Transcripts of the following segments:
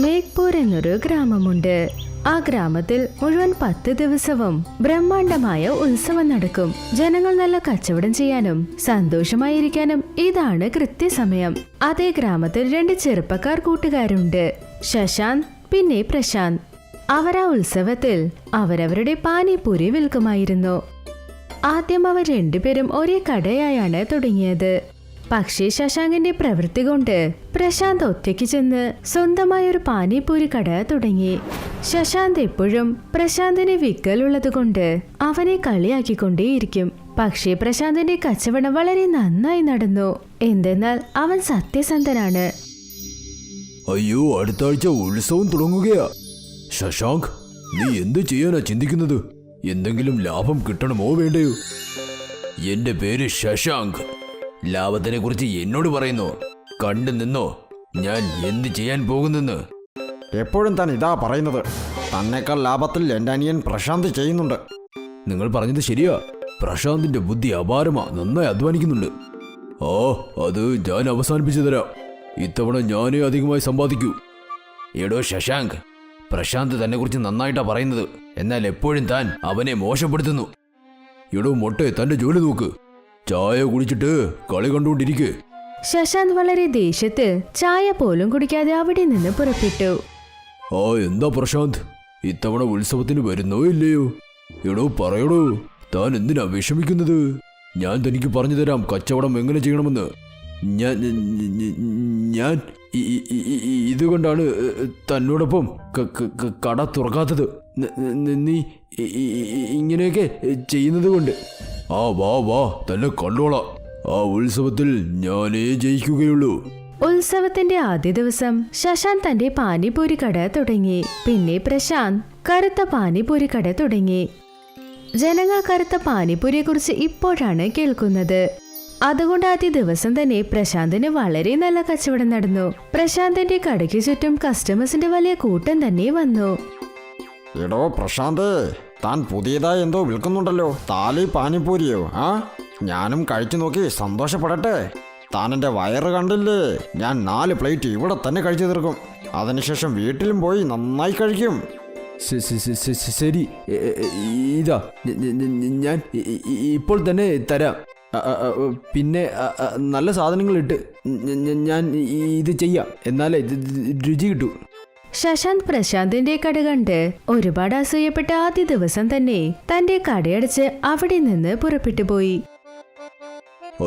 മേഘ്പൂർ എന്നൊരു ഗ്രാമമുണ്ട്. ആ ഗ്രാമത്തിൽ മുഴുവൻ 10 ദിവസവും ബ്രഹ്മാണ്ഡമായ ഉത്സവം നടക്കും. ജനങ്ങൾ നല്ല കച്ചവടം ചെയ്യാനും സന്തോഷമായിരിക്കാനും ഇതാണ് കൃത്യസമയം. അതേ ഗ്രാമത്തിൽ 2 ചെറുപ്പക്കാർ കൂട്ടുകാരുണ്ട്, ശശാന്ത് പിന്നെ പ്രശാന്ത്. അവർ ആ ഉത്സവത്തിൽ അവരവരുടെ പാനിപൂരി വിൽക്കുമായിരുന്നു. ആദ്യം അവർ രണ്ടുപേരും ഒരേ കടയായാണ് തുടങ്ങിയത്. പക്ഷേ ശശാങ്കിന്റെ പ്രവൃത്തി കൊണ്ട് പ്രശാന്ത് ഒറ്റയ്ക്ക് ചെന്ന് സ്വന്തമായൊരു പാനിപൂരി കട തുടങ്ങി. ശശാന്ത് എപ്പോഴും പ്രശാന്തിന് വിക്കലുള്ളത് കൊണ്ട് അവനെ കളിയാക്കിക്കൊണ്ടേയിരിക്കും. പക്ഷേ പ്രശാന്തിന്റെ കച്ചവടം വളരെ നന്നായി നടന്നു. എന്തെന്നാൽ അവൻ സത്യസന്ധനാണ്. അയ്യോ, അടുത്ത ആഴ്ച ഉത്സവം തുടങ്ങുകയാ. ശശാങ്ക്, നീ എന്ത് ചെയ്യാനാ ചിന്തിക്കുന്നത്? എന്തെങ്കിലും ലാഭം കിട്ടണമോ വേണ്ടയോ? എന്റെ പേര് ശശാങ്ക്. ലാഭത്തിനെ കുറിച്ച് എന്നോട് പറയുന്നു. കണ്ടു നിന്നോ ഞാൻ എന്ത് ചെയ്യാൻ പോകുന്നെന്ന്. എപ്പോഴും താൻ ഇതാ പറയുന്നത്. തന്നേക്കാൾ ലാഭത്തിൽ എൻ്റെ അനിയൻ പ്രശാന്ത് ചെയ്യുന്നുണ്ട്. നിങ്ങൾ പറഞ്ഞത് ശരിയാ. പ്രശാന്തിന്റെ ബുദ്ധി അപാരമാ, നന്നായി അധ്വാനിക്കുന്നുണ്ട്. അത് ഞാൻ അവസാനിപ്പിച്ചു തരാം. ഇത്തവണ ഞാനേ അധികമായി സമ്പാദിക്കൂ. എടോ ശശാങ്ക്, പ്രശാന്ത് തന്നെ കുറിച്ച് നന്നായിട്ടാ പറയുന്നത്, എന്നാൽ എപ്പോഴും താൻ അവനെ മോശപ്പെടുത്തുന്നു. എടോ മൊട്ടെ, തന്റെ ജോലി നോക്ക്. ചായ കുടിച്ചിട്ട് കളി കണ്ടുകൊണ്ടിരിക്കെ. ശശാന്ത് വളരെ ദേഷ്യത്തിൽ ചായ പോലും കുടിക്കാതെ അവിടെ നിന്ന് പുറപ്പെട്ടു. എന്താ പ്രശാന്ത്, ഇത്തവണ ഉത്സവത്തിന് വരുന്നോ ഇല്ലയോ? എടോ പറയടോ, താൻ എന്തിനാ വിഷമിക്കുന്നത്? ഞാൻ തനിക്ക് പറഞ്ഞു തരാം കച്ചവടം എങ്ങനെ ചെയ്യണമെന്ന്. ഞാൻ ഇതുകൊണ്ടാണ് തന്നോടൊപ്പം കട തുറക്കാത്തത്. നീ ഇങ്ങനെയൊക്കെ ചെയ്യുന്നത് കൊണ്ട്. വാ തന്നെ കണ്ടോളാം. ആ ഉത്സവത്തിൽ ഞാനേ ജയിക്കുകയുള്ളൂ. ഉത്സവത്തിന്റെ ആദ്യ ദിവസം ശശാന്ത് തന്റെ പാനിപൂരി കട തുടങ്ങി. പിന്നെ പ്രശാന്ത് കറുത്ത പാനിപൂരി കട തുടങ്ങി. ജനങ്ങൾ കറുത്ത പാനിപൂരിയെ കുറിച്ച് ഇപ്പോഴാണ് കേൾക്കുന്നത്. അതുകൊണ്ട് ആദ്യ ദിവസം തന്നെ പ്രശാന്തിന് വളരെ നല്ല കച്ചവടം നടന്നു. പ്രശാന്തിന്റെ കടയ്ക്ക് ചുറ്റും കസ്റ്റമേഴ്സിന്റെ വലിയ കൂട്ടം തന്നെ വന്നു. എടോ പ്രശാന്ത്, താൻ പുതിയതായി എന്തോ വിൽക്കുന്നുണ്ടല്ലോ. താലി പാനിപൂരിയോ? ഞാനും കഴിച്ചു നോക്കി സന്തോഷപ്പെടട്ടെ. താൻ എൻ്റെ വയറ് കണ്ടില്ലേ? ഞാൻ 4 പ്ലേറ്റ് ഇവിടെ തന്നെ കഴിച്ചു തീർക്കും. അതിനുശേഷം വീട്ടിലും പോയി നന്നായി കഴിക്കും. ശരി, ഇതാ ഞാൻ ഇപ്പോൾ തന്നെ തരാം. പിന്നെ നല്ല സാധനങ്ങളിട്ട് ഞാൻ ഇത് ചെയ്യാം, എന്നാലേ രുചി കിട്ടൂ. ശശാന്ത് പ്രശാന്തിന്റെ കട കണ്ട് ഒരുപാട് അസൂയപ്പെട്ട ആദ്യ ദിവസം തന്നെ തന്റെ കടയടച്ച് അവിടെ നിന്ന് പുറപ്പെട്ടു പോയി.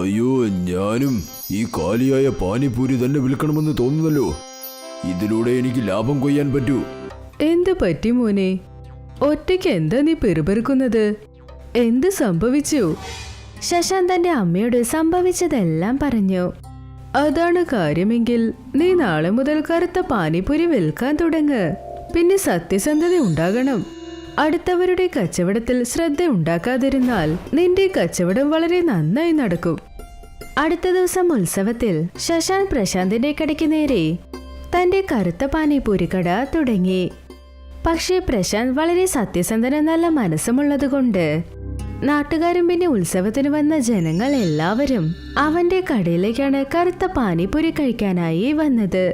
അയ്യോ, ഞാനും ഈ കാലിയായ പാനിപൂരി തന്നെ വിൽക്കണമെന്ന് തോന്നുന്നല്ലോ. ഇതിലൂടെ എനിക്ക് ലാഭം കൊയ്യാൻ പറ്റൂ. എന്ത് പറ്റി മോനെ? ഒറ്റയ്ക്ക് എന്താ നീ പെറുപെറുക്കുന്നത്? എന്ത് സംഭവിച്ചു? ശശാന്ത് തന്റെ അമ്മയോട് സംഭവിച്ചതെല്ലാം പറഞ്ഞു. അതാണ് കാര്യമെങ്കിൽ നീ നാളെ മുതൽ കറുത്ത പാനിപൂരി വിൽക്കാൻ തുടങ്ങ്. പിന്നെ സത്യസന്ധത ഉണ്ടാകണം. അടുത്തവരുടെ കച്ചവടത്തിൽ ശ്രദ്ധ ഉണ്ടാക്കാതിരുന്നാൽ നിന്റെ കച്ചവടം വളരെ നന്നായി നടക്കും. അടുത്ത ദിവസം ഉത്സവത്തിൽ ശശാന്ത് പ്രശാന്തിന്റെ കടയ്ക്ക് നേരെ തന്റെ കറുത്ത പാനിപൂരി കട തുടങ്ങി. പക്ഷേ പ്രശാന്ത് വളരെ സത്യസന്ധന നല്ല മനസ്സുമുള്ളതുകൊണ്ട് നാട്ടുകാരും പിന്നെ ഉത്സവത്തിന് വന്ന ജനങ്ങൾ എല്ലാവരും അവന്റെ കടയിലേക്കാണ് കറുത്ത പാനിപൂരി കഴിക്കാനായി വന്നത്.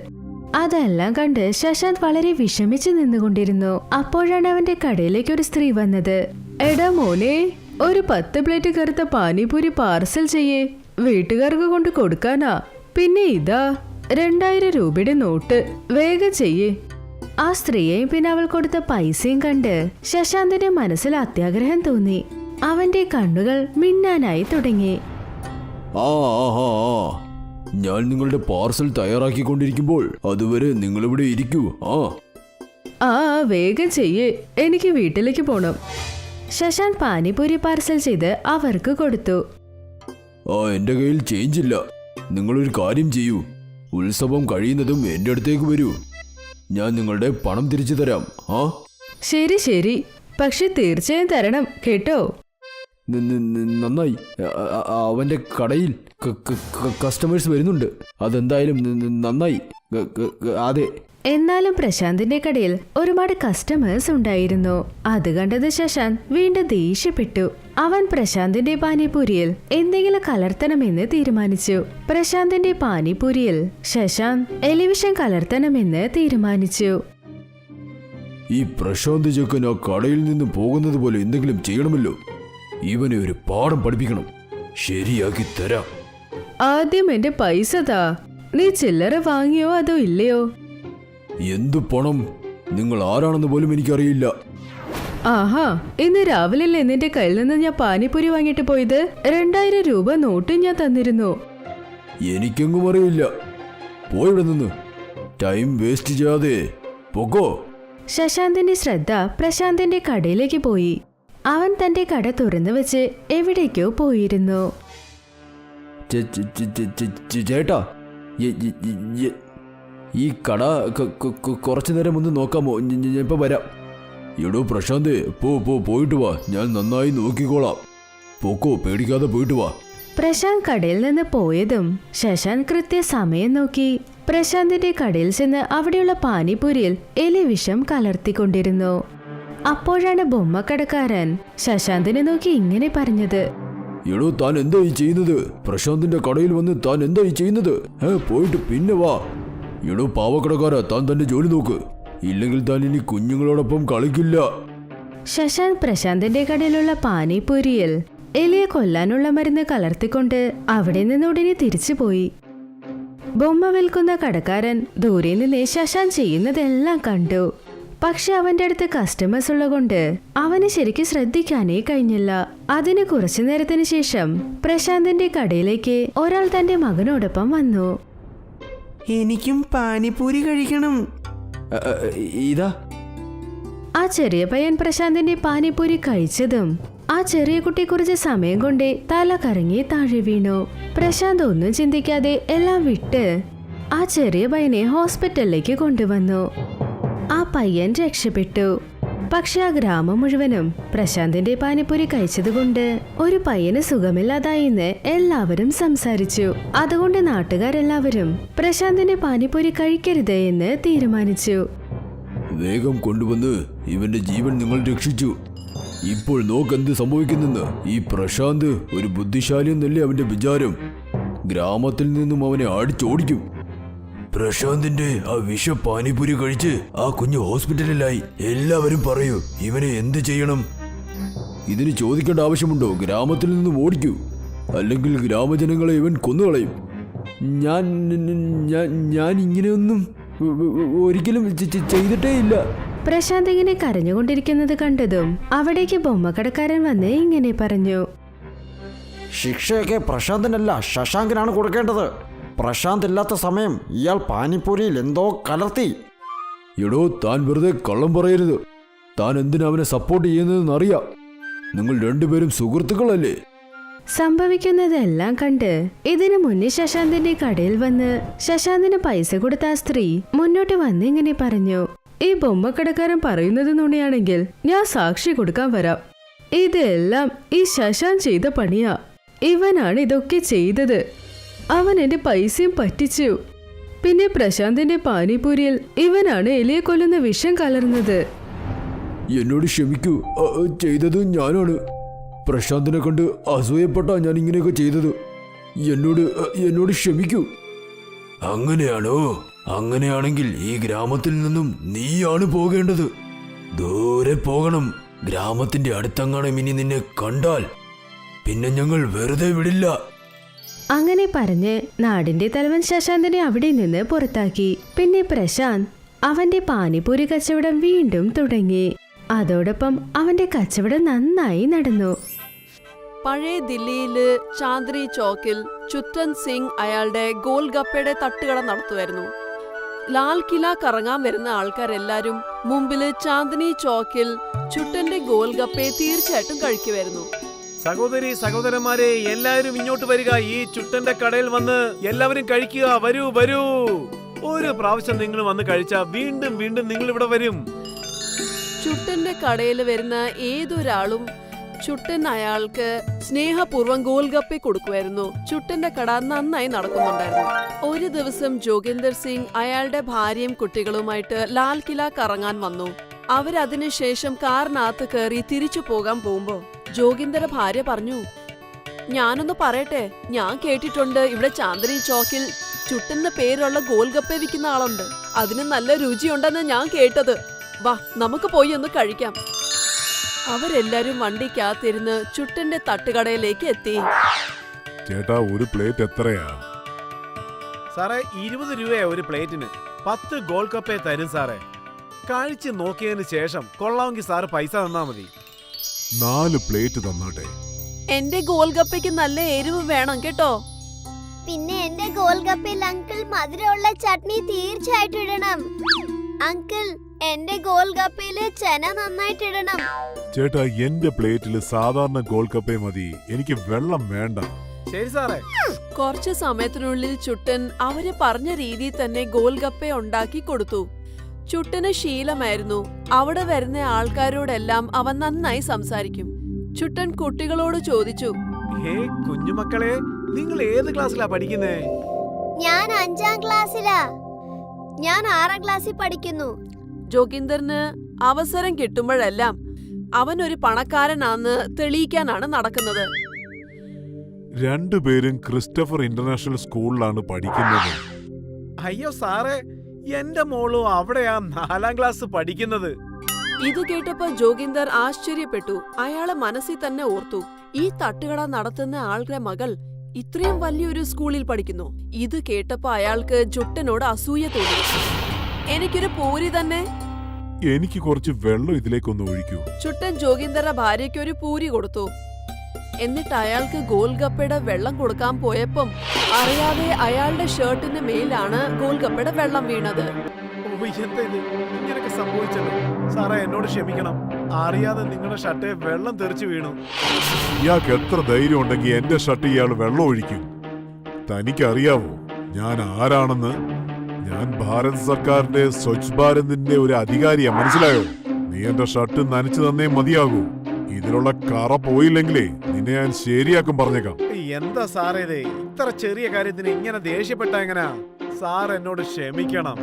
അതെല്ലാം കണ്ട് ശശാന്ത് വളരെ വിഷമിച്ച് നിന്നുകൊണ്ടിരുന്നു. അപ്പോഴാണ് അവന്റെ കടയിലേക്ക് ഒരു സ്ത്രീ വന്നത്. എടാ മോനെ, ഒരു 10 പ്ലേറ്റ് കറുത്ത പാനിപൂരി പാർസൽ ചെയ്യേ, വീട്ടുകാർക്ക് കൊണ്ട് കൊടുക്കാനാ. പിന്നെ ഇതാ 2000 രൂപയുടെ നോട്ട്, വേഗം ചെയ്യേ. ആ സ്ത്രീയെയും പിന്നെ അവൾ കൊടുത്ത പൈസയും കണ്ട് ശശാന്തിന്റെ മനസ്സിൽ അത്യാഗ്രഹം തോന്നി. അവന്റെ കണ്ണുകൾ മിന്നാനായി തുടങ്ങി. ഞാൻ നിങ്ങളുടെ പാർസൽ തയ്യാറാക്കിക്കൊണ്ടിരിക്കുമ്പോൾ അതുവരെ നിങ്ങളിവിടെ ഇരിക്കൂ. വേഗം ചെയ്യേ, എനിക്ക് വീട്ടിലേക്ക് പോണം. ശശാന്ത് പാനിപൂരി പാർസൽ ചെയ്ത് അവർക്ക് കൊടുത്തു. എന്റെ കയ്യിൽ ചേഞ്ച് ഇല്ല. നിങ്ങളൊരു കാര്യം ചെയ്യൂ, ഉത്സവം കഴിയുന്നതും എന്റെ അടുത്തേക്ക് വരൂ. ഞാൻ നിങ്ങളുടെ പണം തിരിച്ചു തരാം. ശരി ശരി, പക്ഷെ തീർച്ചയായും തരണം കേട്ടോ. നന്നായി. അവന്റെ കടയിൽ കസ്റ്റമേഴ്സ് വരുന്നുണ്ട്. അതെന്തായാലും നന്നായി. അതെ, എന്നാലും പ്രശാന്തിന്റെ കടയിൽ ഒരുപാട് കസ്റ്റമേഴ്സ് ഉണ്ടായിരുന്നു. അത് കണ്ടത് ശശാന്ത് വീണ്ടും ദേഷ്യപ്പെട്ടു. അവൻ പ്രശാന്തിന്റെ പാനിപൂരിയിൽ എന്തെങ്കിലും കലർത്തണമെന്ന് തീരുമാനിച്ചു. പ്രശാന്തിന്റെ പാനിപൂരിയിൽ ശശാന്ത് എലിവിഷൻ കലർത്തണമെന്ന് തീരുമാനിച്ചു. ഈ പ്രശാന്ത് ചെക്കൻ ആ കടയിൽ നിന്ന് പോകുന്നത് പോലെ എന്തെങ്കിലും ചെയ്യണമല്ലോ. ഇവനെ ഒരു പാഠം പഠിപ്പിക്കണം. ശരിയാക്കി തരാം. ആദ്യം എന്റെ പൈസ താ. നീ ചില്ലറ വാങ്ങിയോ അതോ ഇല്ലയോ? എന്തു പണം? നിങ്ങൾ ആരാണെന്ന് പോലും എനിക്കറിയില്ല. ആഹാ, ഇന്ന് രാവിലെ നിന്റെ കയ്യിൽ നിന്ന് ഞാൻ പാനിപൂരി വാങ്ങിട്ട് പോയത്. 2000 രൂപ നോട്ട് ഞാൻ തന്നിരുന്നു. എനിക്കെങ്ങും അറിയില്ല. പോയിവിടെ നിന്ന് ടൈം വേസ്റ്റ് ചെയ്യാതെ പൊക്കോ. ശശാന്തിന്റെ ശ്രദ്ധ പ്രശാന്തിന്റെ കടയിലേക്ക് പോയി. അവൻ തന്റെ കട തുറന്നു വെച്ച് എവിടേക്കോ പോയിരുന്നു. ചേട്ടാ, ഈ കട കുറച്ചു നേരം ഒന്ന് നോക്കാമോ? ഞാൻ ഇപ്പൊ വരാം. എടോ പ്രശാന്തേ, പോയിട്ട് വാ. ഞാൻ നന്നായി നോക്കിക്കോളാം. പൊക്കോ, പേടിക്കാതെ പോയിട്ട് വാ. പ്രശാന്ത് കടയിൽ നിന്ന് പോയതും ശശാന്ത് കൃത്യസമയം നോക്കി പ്രശാന്തിന്റെ കടയിൽ ചെന്ന് അവിടെയുള്ള പാനിപൂരിയിൽ എലിവിഷം കലർത്തിക്കൊണ്ടിരുന്നു. അപ്പോഴാണ് ബൊമ്മക്കടക്കാരൻ ശശാന്തിനെ നോക്കി ഇങ്ങനെ പറഞ്ഞത്. എടോ, താൻ എന്താ ഈ ചെയ്യുന്നത്? പ്രശാന്തിന്റെ കടയിൽ വന്ന് താൻ എന്താ ഈ ചെയ്യുന്നത്? പോയിട്ട് പിന്നെ വാ. എടോ പാവക്കടക്കാരാ, താൻ തന്റെ ജോലി നോക്ക്. ഇല്ലെങ്കിൽ താൻ ഇനി കുഞ്ഞുങ്ങളോടൊപ്പം കളിക്കില്ല. ശശാന്ത് പ്രശാന്തിന്റെ കടയിലുള്ള പാനിപൂരിയിൽ എലിയെ കൊല്ലാനുള്ള മരുന്ന് കലർത്തിക്കൊണ്ട് അവിടെ നിന്ന് ഉടനെ തിരിച്ചുപോയി. ബൊമ്മ വിൽക്കുന്ന കടക്കാരൻ ദൂരെ നിന്ന് ശശാന്ത് ചെയ്യുന്നതെല്ലാം കണ്ടു. പക്ഷെ അവന്റെ അടുത്ത് കസ്റ്റമേഴ്സ് ഉള്ളതുകൊണ്ട് അവന് ശരിക്കും ശ്രദ്ധിക്കാനേ കഴിഞ്ഞില്ല. അതിന് കുറച്ചു നേരത്തിന് ശേഷം പ്രശാന്തിന്റെ കടയിലേക്ക് ഒരാൾ തന്റെ മകനോടൊപ്പം വന്നു. എനിക്കും പാനിപൂരി കഴിക്കണം. ഇതാ. ആ ചെറിയ പയ്യൻ പ്രശാന്തിന്റെ പാനിപൂരി കഴിച്ചതും ആ ചെറിയ കുട്ടി കുറച്ച് സമയം കൊണ്ട് തല കറങ്ങി താഴെ വീണു. പ്രശാന്ത് ഒന്നും ചിന്തിക്കാതെ എല്ലാം വിട്ട് ആ ചെറിയ പയ്യനെ ഹോസ്പിറ്റലിലേക്ക് കൊണ്ടുവന്നു. ആ പയ്യൻ രക്ഷപ്പെട്ടു. പക്ഷെ ആ ഗ്രാമം മുഴുവനും പ്രശാന്തിന്റെ പാനിപൂരി കഴിച്ചതുകൊണ്ട് ഒരു പയ്യന് സുഖമില്ലാതായിന്ന് എല്ലാവരും സംസാരിച്ചു. അതുകൊണ്ട് നാട്ടുകാരെല്ലാവരും പ്രശാന്തിന്റെ പാനിപൂരി കഴിക്കരുത് എന്ന് തീരുമാനിച്ചു. വേഗം കൊണ്ടുവന്ന് ഇവന്റെ ജീവൻ നിങ്ങൾ രക്ഷിച്ചു. ഇപ്പോൾ നോക്കെന്ത് സംഭവിക്കുന്നെന്ന്. ഈ പ്രശാന്ത് ഒരു ബുദ്ധിശാലി എന്നല്ലേ അവന്റെ വിചാരം. ഗ്രാമത്തിൽ നിന്നും അവനെ അടിച്ചോടിക്കും. പ്രശാന്തിന്റെ ആ വിഷ പാനിപൂരി കഴിച്ച് ആ കുഞ്ഞ് ഹോസ്പിറ്റലിലായി. എല്ലാവരും പറയൂ, ഇവനെ എന്ത് ചെയ്യണം? ഇതിന് ചോദിക്കേണ്ട ആവശ്യമുണ്ടോ? ഗ്രാമത്തിൽ നിന്നും ഓടിക്കൂ, അല്ലെങ്കിൽ ഗ്രാമജനങ്ങളെ ഇവൻ കൊന്നുകളയും. ഞാൻ ഇങ്ങനെയൊന്നും ഒരിക്കലും ചെയ്തിട്ടേ ഇല്ല. പ്രശാന്ത് ഇങ്ങനെ കരഞ്ഞുകൊണ്ടിരിക്കുന്നത് കണ്ടതും അവിടേക്ക് ബൊമ്മക്കടക്കാരൻ വന്ന് ഇങ്ങനെ പറഞ്ഞു. ശിക്ഷയൊക്കെ പ്രശാന്തിനല്ല, ശശാങ്കിനാണ് കൊടുക്കേണ്ടത്. പ്രശാന്ത് ഇല്ലാത്ത സമയം ഇയാൾ പാനിപ്പൂരിയിൽ എന്തോ കലർത്തി. എടോ, താൻ വെറുതെ കള്ളം പറയരുത്. താൻ എന്തിനാ അവനെ സപ്പോർട്ട് ചെയ്യുന്നതെന്ന് അറിയാം. നിങ്ങൾ രണ്ടുപേരും സുഹൃത്തുക്കളല്ലേ? സംഭവിക്കുന്നതെല്ലാം കണ്ട് ഇതിനു മുന്നേ ശശാന്തിന്റെ കടയിൽ വന്ന് ശശാന്തിന് പൈസ കൊടുത്ത ആ സ്ത്രീ മുന്നോട്ട് വന്ന് ഇങ്ങനെ പറഞ്ഞു. ഈ ബൊമ്മക്കടക്കാരൻ പറയുന്നത് നുണയാണെങ്കിൽ ഞാൻ സാക്ഷി കൊടുക്കാൻ വരാം. ഇതെല്ലാം ഈ ശശാന്ത് ചെയ്ത പണിയാ. ഇവനാണ് ഇതൊക്കെ ചെയ്തത്. അവൻ എന്റെ പൈസയും പറ്റിച്ചു. പിന്നെ പ്രശാന്തിന്റെ പാനിപൂരിയിൽ ഇവനാണ് എലിയെ കൊല്ലുന്ന വിഷം കലർന്നത്. എന്നോട് ക്ഷമിക്കൂ, ചെയ്തത് ഞാനാണ്. പ്രശാന്തിനെ കണ്ട് അസൂയപ്പെട്ടാ ഞാൻ ഇങ്ങനെയൊക്കെ ചെയ്തത്. എന്നോട് ക്ഷമിക്കൂ. അങ്ങനെയാണോ? അങ്ങനെയാണെങ്കിൽ ഈ ഗ്രാമത്തിൽ നിന്നും നീയാണ് പോകേണ്ടത്. ദൂരെ പോകണം. ഗ്രാമത്തിന്റെ അടുത്തെങ്ങാനും ഇനി നിന്നെ കണ്ടാൽ പിന്നെ ഞങ്ങൾ വെറുതെ വിടില്ല. അങ്ങനെ പറഞ്ഞ് നാടിന്റെ തലവൻ ശശാന്തിനെ അവിടെ നിന്ന് പുറത്താക്കി. പിന്നെ പ്രശാന്ത് അവന്റെ പാനിപൂരി കച്ചവടം വീണ്ടും തുടങ്ങി. അതോടൊപ്പം അവന്റെ കച്ചവടം നന്നായി നടന്നു. പഴയ ദില്ലിയില് ചാന്ദ്രി ചോക്കിൽ ചുറ്റൻ സിംഗ് അയാളുടെ ഗോൽഗപ്പയുടെ തട്ടുകട നടത്തുമായിരുന്നു. ലാൽ കില കറങ്ങാൻ വരുന്ന ആൾക്കാരെല്ലാരും മുമ്പില് ചാന്ദിനി ചോക്കിൽ ചുട്ടന്റെ ഗോൽഗപ്പയെ തീർച്ചയായിട്ടും കഴിക്കുമായിരുന്നു. സഹോദരന്മാരെ, എല്ലാവരും ഇങ്ങോട്ട് വരിക. ഈ ചുട്ടന്റെ കടയിൽ വന്ന് എല്ലാവരും കഴിക്കുക. വരൂ വരൂ. ഒരു പ്രാവശ്യം നിങ്ങൾ വന്ന് കഴിച്ചാൽ വീണ്ടും വീണ്ടും നിങ്ങൾ ഇവിടെ വരും. ചുട്ടന്റെ കടയിൽ വരുന്ന ഏതൊരാളും ചുട്ടൻ അയാൾക്ക് സ്നേഹപൂർവ്വം ഗോൽഗപ്പെ കൊടുക്കുമായിരുന്നു. ചുട്ടന്റെ കട നന്നായി നടക്കുന്നുണ്ടായിരുന്നു. ഒരു ദിവസം ജോഗിന്ദർ സിംഗ് അയാളുടെ ഭാര്യയും കുട്ടികളുമായിട്ട് ലാൽ കില കറങ്ങാൻ വന്നു. അവരതിനുശേഷം കാറിനകത്ത് കയറി തിരിച്ചു പോകാൻ പോകുമ്പോ ജോഗിന്ദർ ഭാര്യ പറഞ്ഞു, ഞാനൊന്ന് പറയട്ടെ, ഞാൻ കേട്ടിട്ടുണ്ട് ഇവിടെ ചാന്ദിനി ചോക്കിൽ ചുട്ടന്റെ പേരുള്ള ഗോൽഗപ്പെ വിൽക്കുന്ന ആളുണ്ട്. അതിന് നല്ല രുചിയുണ്ടെന്ന് ഞാൻ കേട്ടത്. വാ, നമുക്ക് പോയി ഒന്ന് കഴിക്കാം. അവരെല്ലാരും വണ്ടിക്കകത്തിരുന്ന് ചുട്ടന്റെ തട്ടുകടയിലേക്ക് എത്തി. ചേട്ടാ, ഒരു പ്ലേറ്റ് എത്രയാ? സാറേ 20 രൂപയാ ഒരു പ്ലേറ്റിന്. 10 ഗോൾഗപ്പേ തരും സാറേ. കഴിച്ച് നോക്കിയതിന് ശേഷം കൊള്ളാമെങ്കിൽ സാറ് പൈസ തന്നാ മതി. 4 പ്ലേറ്റ് തന്നാട്ടെ. എന്റെ ഗോൽഗപ്പയ്ക്ക് നല്ല എരിവ് വേണം കേട്ടോ. പിന്നെ എന്റെ ഗോൽഗപ്പയിൽ അങ്കിൾ മധുരമുള്ള ചട്നി തീർച്ചയായിട്ടും ഇടണം. അങ്കിൾ, എന്റെ ഗോൽഗപ്പയില് ചെന നന്നായിട്ടിടണം. ചേട്ടാ, എന്റെ പ്ലേറ്റിൽ സാധാരണ ഗോൾഗപ്പേ മതി, എനിക്ക് വെള്ളം വേണ്ട. ശരി സാറേ. കുറച്ചു സമയത്തിനുള്ളിൽ ചുട്ടൻ അവര് പറഞ്ഞ രീതിയിൽ തന്നെ ഗോൽഗപ്പ ഉണ്ടാക്കി കൊടുത്തു. ചുട്ടന് ശീലമായിരുന്നു അവിടെ വരുന്ന ആൾക്കാരോടെല്ലാം അവൻ നന്നായി സംസാരിക്കും. ചുട്ടൻ കുട്ടികളോട് ചോദിച്ചു, ഹേ കുഞ്ഞുമക്കളെ, നിങ്ങൾ ഏത് ക്ലാസ്സിലാ പഠിക്കുന്നേ? ഞാൻ 5ാം ക്ലാസ്സിലാ. ഞാൻ 6ാം ക്ലാസ്സിൽ പഠിക്കുന്നു. ജോഗിന്ദറിന് അവസരം കിട്ടുമ്പോഴെല്ലാം അവൻ ഒരു പണക്കാരനാന്ന് തെളിയിക്കാനാണ് നടക്കുന്നത്. രണ്ടുപേരും ക്രിസ്റ്റഫർ ഇന്റർനാഷണൽ സ്കൂളിലാണ് പഠിക്കുന്നത്. അയ്യോ സാറേ, എന്റെ മോളും അവിടെയാ 4ാം ക്ലാസ് പഠിക്കുന്നത്. ഇത് കേട്ടപ്പോ ജോഗിന്ദർ ആശ്ചര്യപ്പെട്ടു. അയാളെ മനസ്സിൽ തന്നെ ഓർത്തു, ഈ തട്ടുകട നടത്തുന്ന ആളുടെ മകൾ ഇത്രയും വലിയൊരു സ്കൂളിൽ പഠിക്കുന്നു. ഇത് കേട്ടപ്പോ അയാൾക്ക് ചുട്ടനോട് അസൂയ തോന്നി. എനിക്കൊരു പൂരി തന്നെ. എനിക്ക് കുറച്ച് വെള്ളം ഇതിലേക്കൊന്ന് ഒഴിക്കൂ. ചുട്ടൻ ജോഗിന്ദറുടെ ഭാര്യയ്ക്ക് ഒരു പൂരി കൊടുത്തു. എന്നിട്ട് അയാൾക്ക് ഗോൽഗപ്പയുടെ വെള്ളം കൊടുക്കാൻ പോയപ്പം അറിയാതെ അയാളുടെ ഷർട്ടിന്റെ മേലാണ് ഗോൽഗപ്പയുടെ വെള്ളം വീണത്. ഓ, എന്താ ഇത്? ഇങ്ങനൊക്കെ സംഭവിച്ചല്ലോ. സാറേ, എന്നോട് ക്ഷമിക്കണം. അറിയാതെ നിങ്ങളുടെ ഷർട്ടേ വെള്ളം തെറിച്ചു വീണു. ഇയാൾക്ക് എത്ര ധൈര്യം ഉണ്ടെങ്കിൽ എന്റെ ഷർട്ട് ഇയാൾ വെള്ളം ഒഴിക്കും? തനിക്കറിയാവോ ഞാൻ ആരാണെന്ന്? ഞാൻ ഭാരത് സർക്കാരിന്റെ സ്വച്ഛ് ഭാരതിന്റെ ഒരു അധികാരിയാ, മനസ്സിലായോ? നീ എന്റെ ഷർട്ട് നനച്ചു തന്നേ മതിയാകൂ. ഇതിലുള്ള കറ പോയില്ലെങ്കിലേ നിന്നെ ഞാൻ ശരിയാക്കും, പറഞ്ഞേക്കാം. എന്താ സാറേ ഇത്? ഇത്ര ചെറിയ കാര്യത്തിന് ഇങ്ങനെ ദേഷ്യപ്പെട്ട എങ്ങനാ? സാർ എന്നോട് ക്ഷമിക്കണം.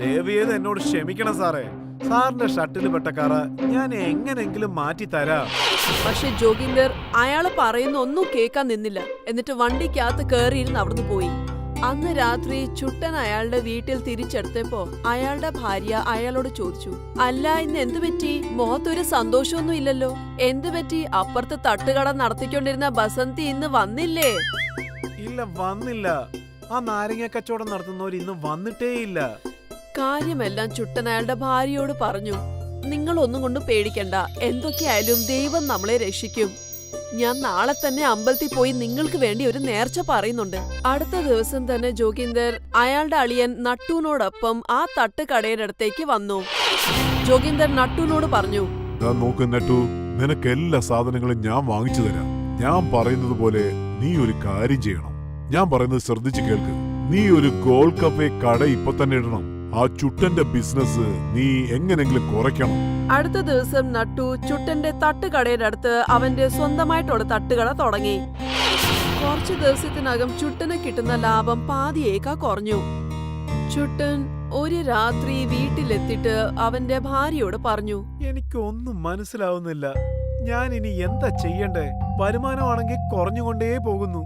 ദേവിയത് എന്നോട് ക്ഷമിക്കണം സാറേ. സാറിന്റെ ഷർട്ടിൽ പെട്ട കറ ഞാൻ എങ്ങനെങ്കിലും മാറ്റി തരാം. പക്ഷെ ജോഗിന്ദർ അയാള് പറയുന്ന ഒന്നും കേൾക്കാൻ നിന്നില്ല. എന്നിട്ട് വണ്ടിക്കകത്ത് കയറിയിരുന്ന് അവിടുന്ന് പോയി. അന്ന് രാത്രി ചുട്ടൻ അയാളുടെ വീട്ടിൽ തിരിച്ചെടുത്തപ്പോ അയാളുടെ ഭാര്യ അയാളോട് ചോദിച്ചു, അല്ല, ഇന്ന് എന്തു പറ്റി? മുഖത്തൊരു സന്തോഷമൊന്നും ഇല്ലല്ലോ. എന്തു പറ്റി? അപ്പുറത്ത് തട്ടുകട നടത്തിക്കൊണ്ടിരുന്ന ബസന്തി ഇന്ന് വന്നില്ലേ? ഇല്ല, വന്നില്ല. ആ നാരങ്ങ കച്ചവടം നടത്തുന്നവർ ഇന്ന് വന്നിട്ടേയില്ല. കാര്യമെല്ലാം ചുട്ടൻ അയാളുടെ ഭാര്യയോട് പറഞ്ഞു. നിങ്ങൾ ഒന്നും കൊണ്ട് പേടിക്കണ്ട, എന്തൊക്കെയായാലും ദൈവം നമ്മളെ രക്ഷിക്കും. ഞാൻ നാളെ തന്നെ അമ്പലത്തിൽ പോയി നിങ്ങൾക്ക് വേണ്ടി ഒരു നേർച്ച പറയുന്നുണ്ട്. അടുത്ത ദിവസം തന്നെ ജോഗിന്ദർ അയാളുടെ അളിയൻ നട്ടുവിനോടൊപ്പം ആ തട്ടുകടയുടെ അടുത്തേക്ക് വന്നു. ജോഗിന്ദർ നട്ടുവിനോട് പറഞ്ഞു, നോക്ക് നട്ടു, നിനക്ക് എല്ലാ സാധനങ്ങളും ഞാൻ വാങ്ങിച്ചു തരാം. ഞാൻ പറയുന്നത് പോലെ നീ ഒരു കാര്യം ചെയ്യണം. ഞാൻ പറയുന്നത് ശ്രദ്ധിച്ചു കേൾക്ക്. നീ ഒരു ഗോൾഗപ്പേ കട ഇപ്പൊ തന്നെ ഇടണം. ആ ചുട്ടന്റെ ബിസിനസ് നീ എങ്ങനെങ്കിലും കുറയ്ക്കണം. അടുത്ത ദിവസം നട്ടു ചുട്ടന്റെ തട്ടുകടയുടെ അടുത്ത് അവന്റെ സ്വന്തമായിട്ടുള്ള തട്ടുകട തുടങ്ങി. കുറച്ചു ദിവസത്തിനകം ചുട്ടന് കിട്ടുന്ന ലാഭം പാതിയേക്കാ കുറഞ്ഞു. ചുട്ടൻ ഒരു രാത്രി വീട്ടിലെത്തിയിട്ട് അവന്റെ ഭാര്യയോട് പറഞ്ഞു, എനിക്കൊന്നും മനസ്സിലാവുന്നില്ല. ഞാൻ ഇനി എന്താ ചെയ്യണ്ടേ? വരുമാനമാണെങ്കിൽ കുറഞ്ഞുകൊണ്ടേ പോകുന്നു.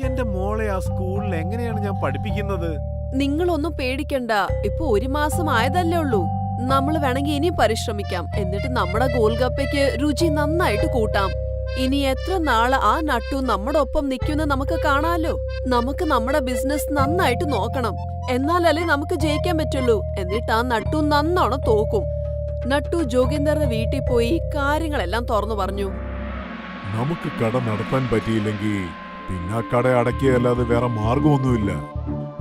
എന്റെ മോളെ ആ സ്കൂളിൽ എങ്ങനെയാണ് ഞാൻ പഠിപ്പിക്കുന്നത്? നിങ്ങളൊന്നും പേടിക്കണ്ട, ഇപ്പൊ 1 മാസം ആയതല്ലേ ഉള്ളൂ. നമ്മൾ വേണമെങ്കിൽ ഇനി പരിശ്രമിക്കാം. എന്നിട്ട് നമ്മുടെ ഗോൽഗപ്പയ്ക്ക് രുചി നന്നായിട്ട് കൂട്ടാം. ഇനി എത്ര നാള് ആ നട്ടു നമ്മുടെ ഒപ്പം നിൽക്കുന്ന നമുക്ക് കാണാലോ. നമുക്ക് നമ്മുടെ ബിസിനസ് നന്നായിട്ട് നോക്കണം, എന്നാലല്ലേ നമുക്ക് ജയിക്കാൻ പറ്റുള്ളൂ. എന്നിട്ട് ആ നട്ടു നന്നോണം തോക്കും. നട്ടു ജോഗിന്ദറിന്റെ വീട്ടിൽ പോയി കാര്യങ്ങളെല്ലാം തുറന്നു പറഞ്ഞു. നമുക്ക് കട നടത്താൻ പറ്റിയില്ലെങ്കിൽ പിന്നെ ആ കട അടക്കിയല്ലാതെ വേറെ മാർഗമൊന്നുമില്ല.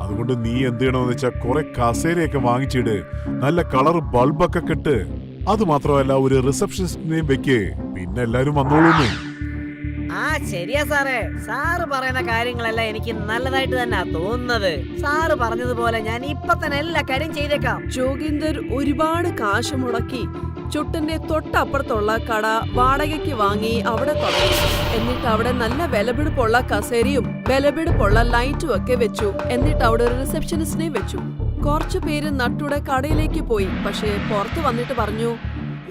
അതുകൊണ്ട് നീ എന്ത് ചെയ്യണമെന്ന് വെച്ചാൽ കുറെ കസേരയൊക്കെ വാങ്ങിച്ചിട്, നല്ല കളർ ബൾബൊക്കെ കെട്ട്. അത് മാത്രമല്ല ഒരു റിസപ്ഷനിസ്റ്റിനെയും വെക്കേ, പിന്നെ എല്ലാരും വന്നോളൂന്ന്. ആ ശരിയാ സാറേ, സാറ് പറയുന്ന കാര്യങ്ങളെല്ലാം എനിക്ക് നല്ലതായിട്ട് തന്നെ തോന്നുന്നത്. സാറ് പറഞ്ഞതുപോലെ ഞാൻ ഇപ്പൊ തന്നെ എല്ലാ കാര്യം ചെയ്തേക്കാം. ജോഗിന്ദർ ഒരുപാട് കാശ് മുടക്കി ചുട്ടന്റെ തൊട്ടപ്പുറത്തുള്ള കട വാടകയ്ക്ക് വാങ്ങി അവിടെ തുടങ്ങി. എന്നിട്ട് അവിടെ നല്ല വിലപിടിപ്പുള്ള കസേരയും വിലപിടിപ്പുള്ള ലൈറ്റും ഒക്കെ വെച്ചു. എന്നിട്ട് അവിടെ ഒരു റിസപ്ഷനിസ്റ്റിനെ വെച്ചു. കുറച്ചു പേര് നട്ടുടെ കടയിലേക്ക് പോയി. പക്ഷേ പുറത്തു വന്നിട്ട് പറഞ്ഞു,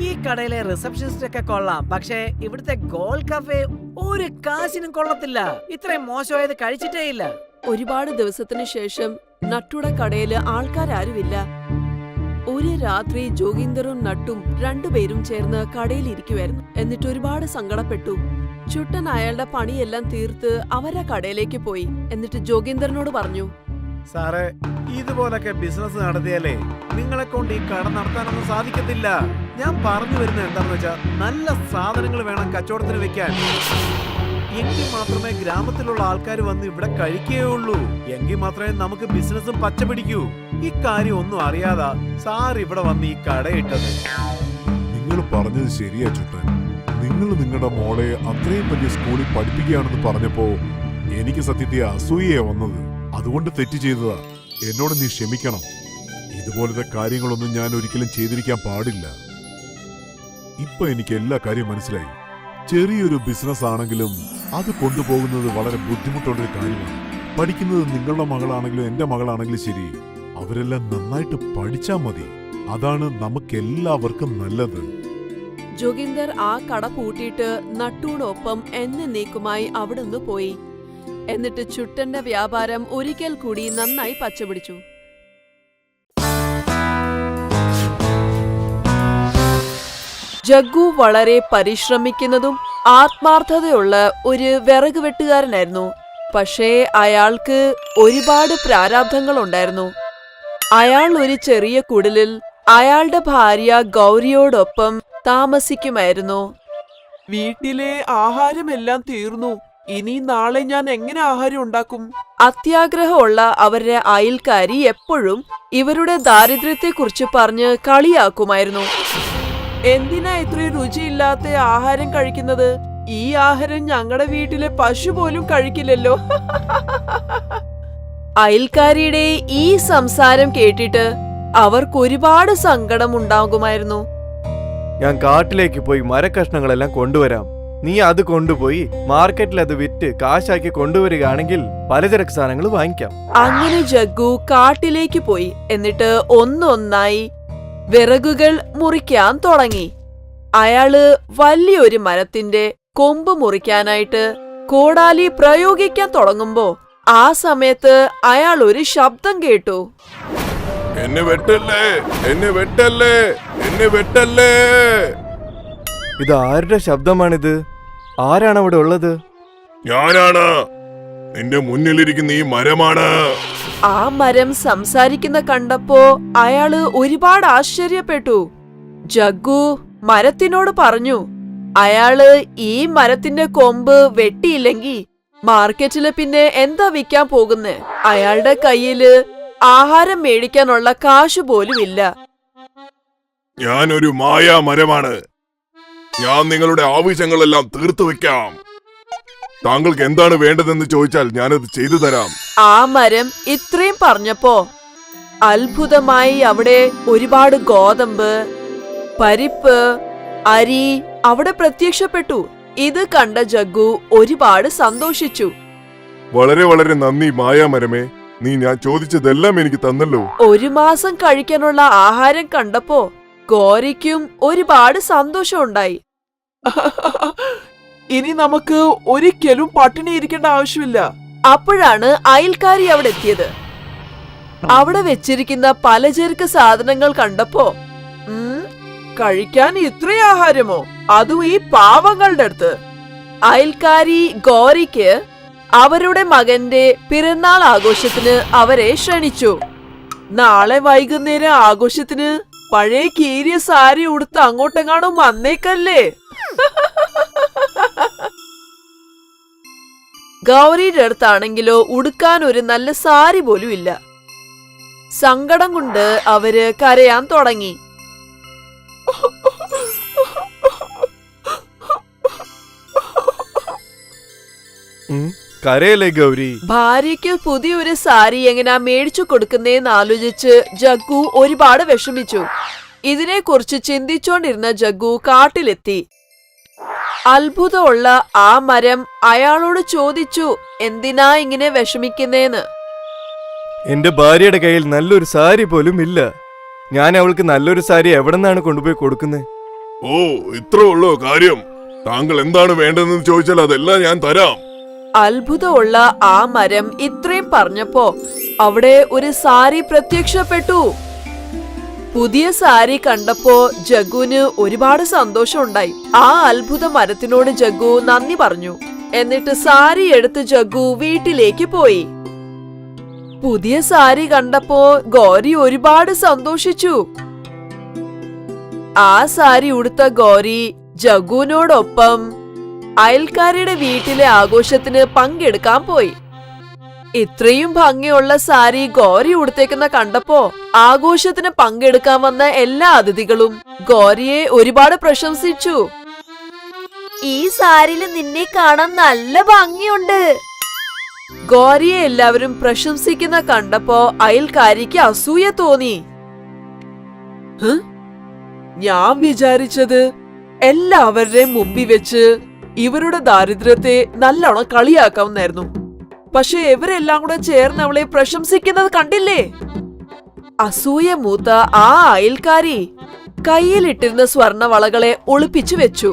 ഈ കടയിലെ റിസപ്ഷനിസ്റ്റ് ഒക്കെ കൊള്ളാം, പക്ഷേ ഇവിടുത്തെ ഗോൾ കഫേ ഒരു കാശിനും കൊള്ളത്തില്ല. ഇത്രയും മോശമായത് കഴിച്ചിട്ടേ ഇല്ല. ഒരുപാട് ദിവസത്തിന് ശേഷം നട്ടുടെ കടയില് ആൾക്കാരാരുമില്ല. ഒരു രാത്രി ജോഗീന്ദറും നട്ടും രണ്ടുപേരും ചേർന്ന് കടയിൽ ഇരിക്കുവായിരുന്നു. എന്നിട്ട് ഒരുപാട് സങ്കടപ്പെട്ടു. ചുട്ടൻ അയാളുടെ പണിയെല്ലാം തീർത്ത് അവരാ കടയിലേക്ക് പോയി. എന്നിട്ട് ജോഗീന്ദറിനോട് പറഞ്ഞു, സാറേ, ഇതുപോലൊക്കെ ബിസിനസ് നടത്തിയാലേ നിങ്ങളെ കൊണ്ട് ഈ കട നടത്താനൊന്നും സാധിക്കത്തില്ല. ഞാൻ പറഞ്ഞു വരുന്നത് എന്താണെന്ന് വെച്ചാൽ, നല്ല സാധനങ്ങൾ വേണം കച്ചവടത്തിന് വെക്കാൻ. എങ്കിൽ മാത്രമേ ഗ്രാമത്തിലുള്ള ആൾക്കാർ വന്ന് ഇവിടെ കഴിക്കുകയുള്ളൂ. എങ്കിൽ മാത്രമേ നമുക്ക് ബിസിനസ്സും പച്ച പിടിക്കൂ. ഇക്കാര്യം ഒന്നും അറിയാതാ സാർ ഇവിടെ വന്ന് ഈ കടയിട്ടത്. നിങ്ങൾ പറഞ്ഞത് ശരിയാ ചുട്ടൻ. നിങ്ങൾ നിങ്ങളുടെ മോളെ അത്രയും വലിയ സ്കൂളിൽ പഠിപ്പിക്കുകയാണെന്ന് പറഞ്ഞപ്പോ എനിക്ക് സത്യത്തെ അസൂയയാ വന്നത്. അതുകൊണ്ട് തെറ്റ് ചെയ്തതാ. എന്നോട് നീ ക്ഷമിക്കണം. ഇതുപോലത്തെ കാര്യങ്ങളൊന്നും ഞാൻ ഒരിക്കലും ചെയ്തിരിക്കാൻ പാടില്ല. ഇപ്പൊ എനിക്ക് എല്ലാ കാര്യവും മനസ്സിലായി. ചെറിയൊരു ബിസിനസ് ആണെങ്കിലും അത് കൊണ്ടുപോകുന്നത് വളരെ ബുദ്ധിമുട്ടുള്ളൊരു കാര്യമാണ്. പഠിക്കുന്നത് നിങ്ങളുടെ മകളാണെങ്കിലും എന്റെ മകളാണെങ്കിലും ശരി, അവരെല്ലാം നന്നായിട്ട് പഠിച്ചാ മതി. അതാണ് നമുക്കെല്ലാവർക്കും നല്ലത്. ജോഗീന്ദർ ആ കട പൂട്ടിയിട്ട് നട്ടൂടൊപ്പം എന്നേക്കുമായി അവിടുന്ന് പോയി. എന്നിട്ട് ചുട്ടന്റെ വ്യാപാരം ഒരിക്കൽ കൂടി നന്നായി പച്ചപിടിച്ചു. ജഗ്ഗു വളരെ പരിശ്രമിക്കുന്നതും ആത്മാർത്ഥതയുള്ള ഒരു വിറക് വെട്ടുകാരനായിരുന്നു. പക്ഷേ അയാൾക്ക് ഒരുപാട് പ്രാരാബ്ധങ്ങൾ ഉണ്ടായിരുന്നു. അയാൾ ഒരു ചെറിയ കുടിലിൽ അയാളുടെ ഭാര്യ ഗൗരിയോടൊപ്പം താമസിക്കുമായിരുന്നു. വീട്ടിലെ ആഹാരമെല്ലാം തീർന്നു. ഇനി നാളെ ഞാൻ എങ്ങനെ ആഹാരം ഉണ്ടാക്കും? അത്യാഗ്രഹമുള്ള അവരുടെ അയൽക്കാരി എപ്പോഴും ഇവരുടെ ദാരിദ്ര്യത്തെക്കുറിച്ച് പറഞ്ഞ് കളിയാക്കുമായിരുന്നു. എന്തിനാ ഇത്രയും രുചിയില്ലാത്ത ആഹാരം കഴിക്കുന്നത്? ഈ ആഹാരം ഞങ്ങളുടെ വീട്ടിലെ പശു പോലും കഴിക്കില്ലല്ലോ. അയൽക്കാരിയുടെ ഈ സംസാരം കേട്ടിട്ട് അവർക്കൊരുപാട് സങ്കടം ഉണ്ടാകുമായിരുന്നു. ഞാൻ കാട്ടിലേക്ക് പോയി മരക്കഷ്ണങ്ങളെല്ലാം കൊണ്ടുവരാം. നീ അത് കൊണ്ടുപോയി മാർക്കറ്റിൽ അത് വിറ്റ് കാശാക്കി കൊണ്ടുവരികയാണെങ്കിൽ പലചരക്ക് സാധനങ്ങൾ വാങ്ങിക്കാം. അങ്ങനെ ജഗ്ഗു കാട്ടിലേക്ക് പോയി. എന്നിട്ട് ഒന്നൊന്നായി വിറകുകൾ മുറിക്കാൻ തുടങ്ങി. അയാള് വലിയൊരു മരത്തിന്റെ കൊമ്പ് മുറിക്കാനായിട്ട് കോടാലി പ്രയോഗിക്കാൻ തുടങ്ങുമ്പോ ആ സമയത്ത് അയാൾ ഒരു ശബ്ദം കേട്ടു. എന്നെ വെട്ടല്ലേ, എന്നെ വെട്ടല്ലേ, എന്നെ വെട്ടല്ലേ. ഇത് ആരുടെ ശബ്ദമാണിത്? ആരാണ് അവിടെ ഉള്ളത്? ഞാനാണ്. നിന്റെ മുന്നിലിരിക്കുന്ന ഈ മരമാണ്. ആ മരം സംസാരിക്കുന്ന കണ്ടപ്പോ അയാള് ഒരുപാട് ആശ്ചര്യപ്പെട്ടു. ജഗ്ഗു മരത്തിനോട് പറഞ്ഞു, അയാള് ഈ മരത്തിന്റെ കൊമ്പ് വെട്ടിയില്ലെങ്കിൽ മാർക്കറ്റില് പിന്നെ എന്താ വിൽക്കാൻ പോകുന്നേ? അയാളുടെ കയ്യില് ആഹാരം മേടിക്കാനുള്ള കാശ് പോലും ഇല്ല. ഞാനൊരു മായാ മരമാണ്. ഞാൻ നിങ്ങളുടെ ആവശ്യങ്ങളെല്ലാം തീർത്തു വെക്കാം. താങ്കൾക്ക് എന്താണ് വേണ്ടതെന്ന് ചോദിച്ചാൽ ഞാനത് ചെയ്തു തരാം. ആ മരം ഇത്രയും പറഞ്ഞപ്പോ അത്ഭുതമായി അവിടെ ഒരുപാട് ഗോതമ്പ്, പരിപ്പ്, അരി അവിടെ പ്രത്യക്ഷപ്പെട്ടു. ഇത് കണ്ട ജഗ്ഗു ഒരുപാട് സന്തോഷിച്ചു. വളരെ വളരെ നന്ദി മായാമരമേ. നീ ഞാൻ ചോദിച്ചതെല്ലാം എനിക്ക് തന്നല്ലോ. ഒരു മാസം കഴിക്കാനുള്ള ആഹാരം കണ്ടപ്പോ ഗോരിക്കും ഒരുപാട് സന്തോഷമുണ്ടായി. ഇനി നമുക്ക് ഒരിക്കലും പട്ടിണി ഇരിക്കേണ്ട ആവശ്യമില്ല. അപ്പോഴാണ് അയൽക്കാരി അവിടെ എത്തിയത്. അവിടെ വെച്ചിരിക്കുന്ന പലചരക്ക് സാധനങ്ങൾ കണ്ടപ്പോ കഴിക്കാൻ ഇത്രയും ആഹാരമോ? അതും ഈ പാവങ്ങളുടെ അടുത്ത്. അയൽക്കാരി ഗോരിക്ക് അവരുടെ മകന്റെ പിറന്നാൾ ആഘോഷത്തിന് അവരെ ക്ഷണിച്ചു. നാളെ വൈകുന്നേരം ആഘോഷത്തിന് പഴയ കീരിയ സാരി ഉടുത്ത് അങ്ങോട്ടെങ്ങാണോ വന്നേക്കല്ലേ? ഗൗരിയുടെ അടുത്താണെങ്കിലോ ഉടുക്കാൻ ഒരു നല്ല സാരി പോലും ഇല്ല. സങ്കടം കൊണ്ട് അവര് കരയാൻ തുടങ്ങി. കരയല്ലേ ഗൗരി? ഭാര്യയ്ക്ക് പുതിയൊരു സാരി എങ്ങനെയാ മേടിച്ചു കൊടുക്കുന്നേന്ന് ആലോചിച്ച് ജഗ്ഗു ഒരുപാട് വിഷമിച്ചു. ഇതിനെക്കുറിച്ച് ചിന്തിച്ചോണ്ടിരുന്ന ജഗ്ഗു കാട്ടിലെത്തി. അത്ഭുതമുള്ള ആ മരം അയാളോട് ചോദിച്ചു, എന്തിനാ ഇങ്ങനെ വിഷമിക്കുന്നേന്ന്. എന്റെ ഭാര്യയുടെ കയ്യിൽ നല്ലൊരു സാരി പോലും ഇല്ല. ഞാൻ അവൾക്ക് നല്ലൊരു സാരി എവിടെ നിന്നാണ് കൊണ്ടുപോയി കൊടുക്കുന്നത്? ഓ, ഇത്ര ഉള്ളോ കാര്യം? താങ്കൾ എന്താണ് വേണ്ടതെന്ന് ചോദിച്ചാൽ അതെല്ലാം ഞാൻ തരാം. അത്ഭുതമുള്ള ആ മരം ഇത്രയും പറഞ്ഞപ്പോ അവിടെ ഒരു സാരി പ്രത്യക്ഷപ്പെട്ടു. പുതിയ സാരി കണ്ടപ്പോ ജഗ്ഗുവിന് ഒരുപാട് സന്തോഷം ഉണ്ടായി. ആ അത്ഭുത മരത്തിനോട് ജഗ്ഗു നന്ദി പറഞ്ഞു. എന്നിട്ട് സാരി എടുത്ത് ജഗ്ഗു വീട്ടിലേക്ക് പോയി. പുതിയ സാരി കണ്ടപ്പോ ഗൗരി ഒരുപാട് സന്തോഷിച്ചു. ആ സാരി ഉടുത്ത ഗൗരി ജഗ്ഗുവിനോടൊപ്പം അയൽക്കാരുടെ വീട്ടിലെ ആഘോഷത്തിന് പങ്കെടുക്കാൻ പോയി. ഇത്രയും ഭംഗിയുള്ള സാരി ഗൗരി ഉടുത്തേക്കുന്ന കണ്ടപ്പോ ആഘോഷത്തിന് പങ്കെടുക്കാൻ വന്ന എല്ലാ അതിഥികളും ഗൗരിയെ ഒരുപാട് പ്രശംസിച്ചു. ഈ സാരിയില് നിന്നെ കാണാൻ നല്ല ഭംഗിയുണ്ട്. ഗൗരിയെ എല്ലാവരും പ്രശംസിക്കുന്ന കണ്ടപ്പോ അയൽക്കാരിക്ക് അസൂയ തോന്നി. ഞാൻ വിചാരിച്ചത് എല്ലാവരുടെയും മുമ്പിൽ വെച്ച് ഇവരുടെ ദാരിദ്ര്യത്തെ നല്ലോണം കളിയാക്കാവുന്നായിരുന്നു. പക്ഷെ ഇവരെല്ലാം കൂടെ ചേർന്ന് അവളെ പ്രശംസിക്കുന്നത് കണ്ടില്ലേ? അസൂയ മൂത്ത ആ അയൽക്കാരി കയ്യിലിട്ടിരുന്ന സ്വർണവളകളെ ഒളിപ്പിച്ചു വെച്ചു.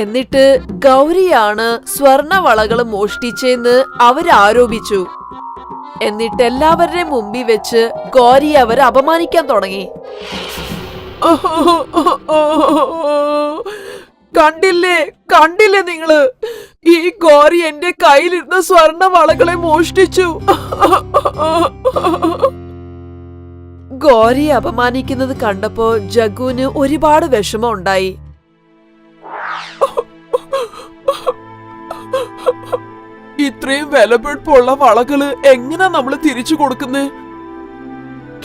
എന്നിട്ട് ഗൗരിയാണ് സ്വർണവളകൾ മോഷ്ടിച്ചെന്ന് അവരാരോപിച്ചു. എന്നിട്ട് എല്ലാവരുടെയും മുമ്പിൽ വെച്ച് ഗൗരി അവരെ അപമാനിക്കാൻ തുടങ്ങി. കണ്ടില്ലേ നിങ്ങള്? ഈ ഗൗരി എന്റെ കയ്യിലിരുന്ന സ്വർണ വളകളെ മോഷ്ടിച്ചു. ഗൗരിയെ അപമാനിക്കുന്നത് കണ്ടപ്പോ ജഗ്ഗുവിന് ഒരുപാട് വിഷമം ഉണ്ടായി. ഇത്രയും വിലപിടിപ്പുള്ള വളകള് എങ്ങനാ നമ്മള് തിരിച്ചു കൊടുക്കുന്നേ?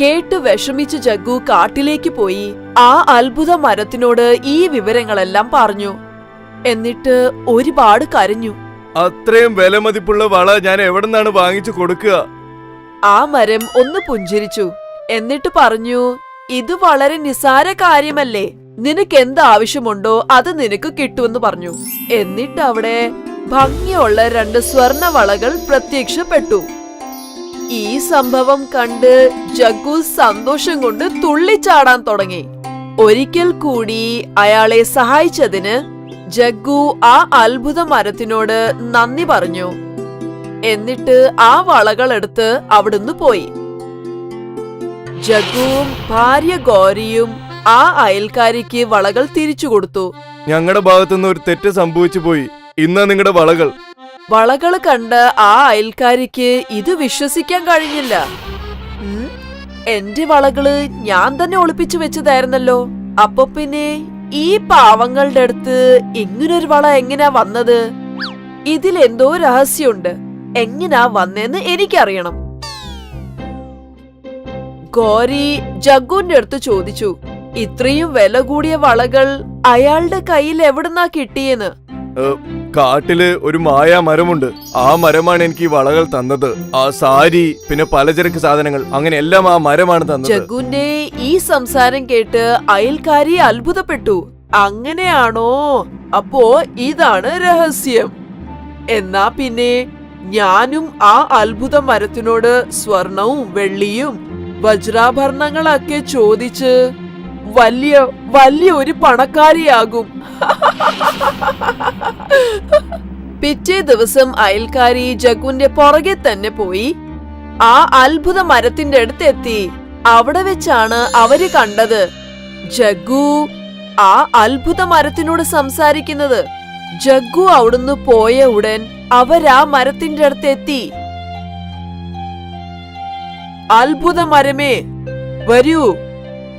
കേട്ട് വിഷമിച്ച് ജഗ്ഗു കാട്ടിലേക്ക് പോയി ആ അത്ഭുത മരത്തിനോട് ഈ വിവരങ്ങളെല്ലാം പറഞ്ഞു. എന്നിട്ട് ഒരുപാട് കരഞ്ഞു. അത്രയും വിലമതിപ്പുള്ള വള ഞാൻ എവിടെ നിന്നാണ് വാങ്ങിച്ചു കൊടുക്കുക? ആ മരം ഒന്ന് പുഞ്ചിരിച്ചു. എന്നിട്ട് പറഞ്ഞു, ഇത് വളരെ നിസാര കാര്യമല്ലേ, നിനക്ക് എന്ത് ആവശ്യമുണ്ടോ അത് നിനക്ക് കിട്ടുമെന്ന് പറഞ്ഞു. എന്നിട്ട് അവിടെ ഭംഗിയുള്ള 2 സ്വർണ വളകൾ പ്രത്യക്ഷപ്പെട്ടു. ഈ സംഭവം കണ്ട് ജഗ്ഗു സന്തോഷം കൊണ്ട് തുള്ളിച്ചാടാൻ തുടങ്ങി. ഒരിക്കൽ കൂടി അയാളെ സഹായിച്ചതിന് ജഗ്ഗു ആ അത്ഭുത മരത്തിനോട് നന്ദി പറഞ്ഞു. എന്നിട്ട് ആ വളകൾ എടുത്ത് അവിടുന്ന് പോയി. ജഗ്ഗുവും ഭാര്യ ഗൗരിയും ആ അയൽക്കാരിക്ക് വളകൾ തിരിച്ചു കൊടുത്തു. ഞങ്ങളുടെ ഭാഗത്തുനിന്ന് ഒരു തെറ്റ് സംഭവിച്ചു പോയി. ഇന്ന് നിങ്ങളുടെ വളകൾ കണ്ട് ആ അയൽക്കാരിക്ക് ഇത് വിശ്വസിക്കാൻ കഴിഞ്ഞില്ല. എന്റെ വളകള് ഞാൻ തന്നെ ഒളിപ്പിച്ചു വെച്ചതായിരുന്നല്ലോ. അപ്പൊ പിന്നെ ഈ പാവങ്ങളുടെ അടുത്ത് ഇങ്ങനൊരു വള എങ്ങനാ വന്നത്? ഇതിലെന്തോ രഹസ്യമുണ്ട്. എങ്ങനാ വന്നേന്ന് എനിക്കറിയണം. ഗൗരി ജഗ്ഗുവിന്റെ അടുത്ത് ചോദിച്ചു, ഇത്രയും വില കൂടിയ വളകൾ അയാളുടെ കയ്യിൽ എവിടുന്നാ കിട്ടിയെന്ന്. കാട്ടില് ഒരു മായാ മരമുണ്ട്. ആ മരമാണ് എനിക്ക് ഈ വളകൾ തന്നത്. ആ സാരി, പിന്നെ പലചരക്ക് സാധനങ്ങൾ, അങ്ങനെ എല്ലാം ആ മരമാണ് തന്നത്. ജഗ്ഗുവിന്റെ ഈ സംസാരം കേട്ട് അയൽക്കാരി അത്ഭുതപ്പെട്ടു. അങ്ങനെയാണോ? അപ്പോ ഇതാണ് രഹസ്യം. എന്നാ പിന്നെ ഞാനും ആ അത്ഭുത മരത്തിനോട് സ്വർണവും വെള്ളിയും വജ്രാഭരണങ്ങളൊക്കെ ചോദിച്ച് വലിയ ഒരു പണക്കാരിയാകും. പിറ്റേ ദിവസം അയൽക്കാരി ജഗ്ഗുവിന്റെ പുറകെ തന്നെ പോയി ആ അത്ഭുത മരത്തിന്റെ അടുത്തെത്തി. അവിടെ വെച്ചാണ് അവര് കണ്ടത് ജഗ്ഗു ആ അത്ഭുത മരത്തിനോട് സംസാരിക്കുന്നത്. ജഗ്ഗു അവിടുന്ന് പോയ ഉടൻ അവരാ മരത്തിന്റെ അടുത്തെത്തി. അത്ഭുത മരമേ, വരൂ,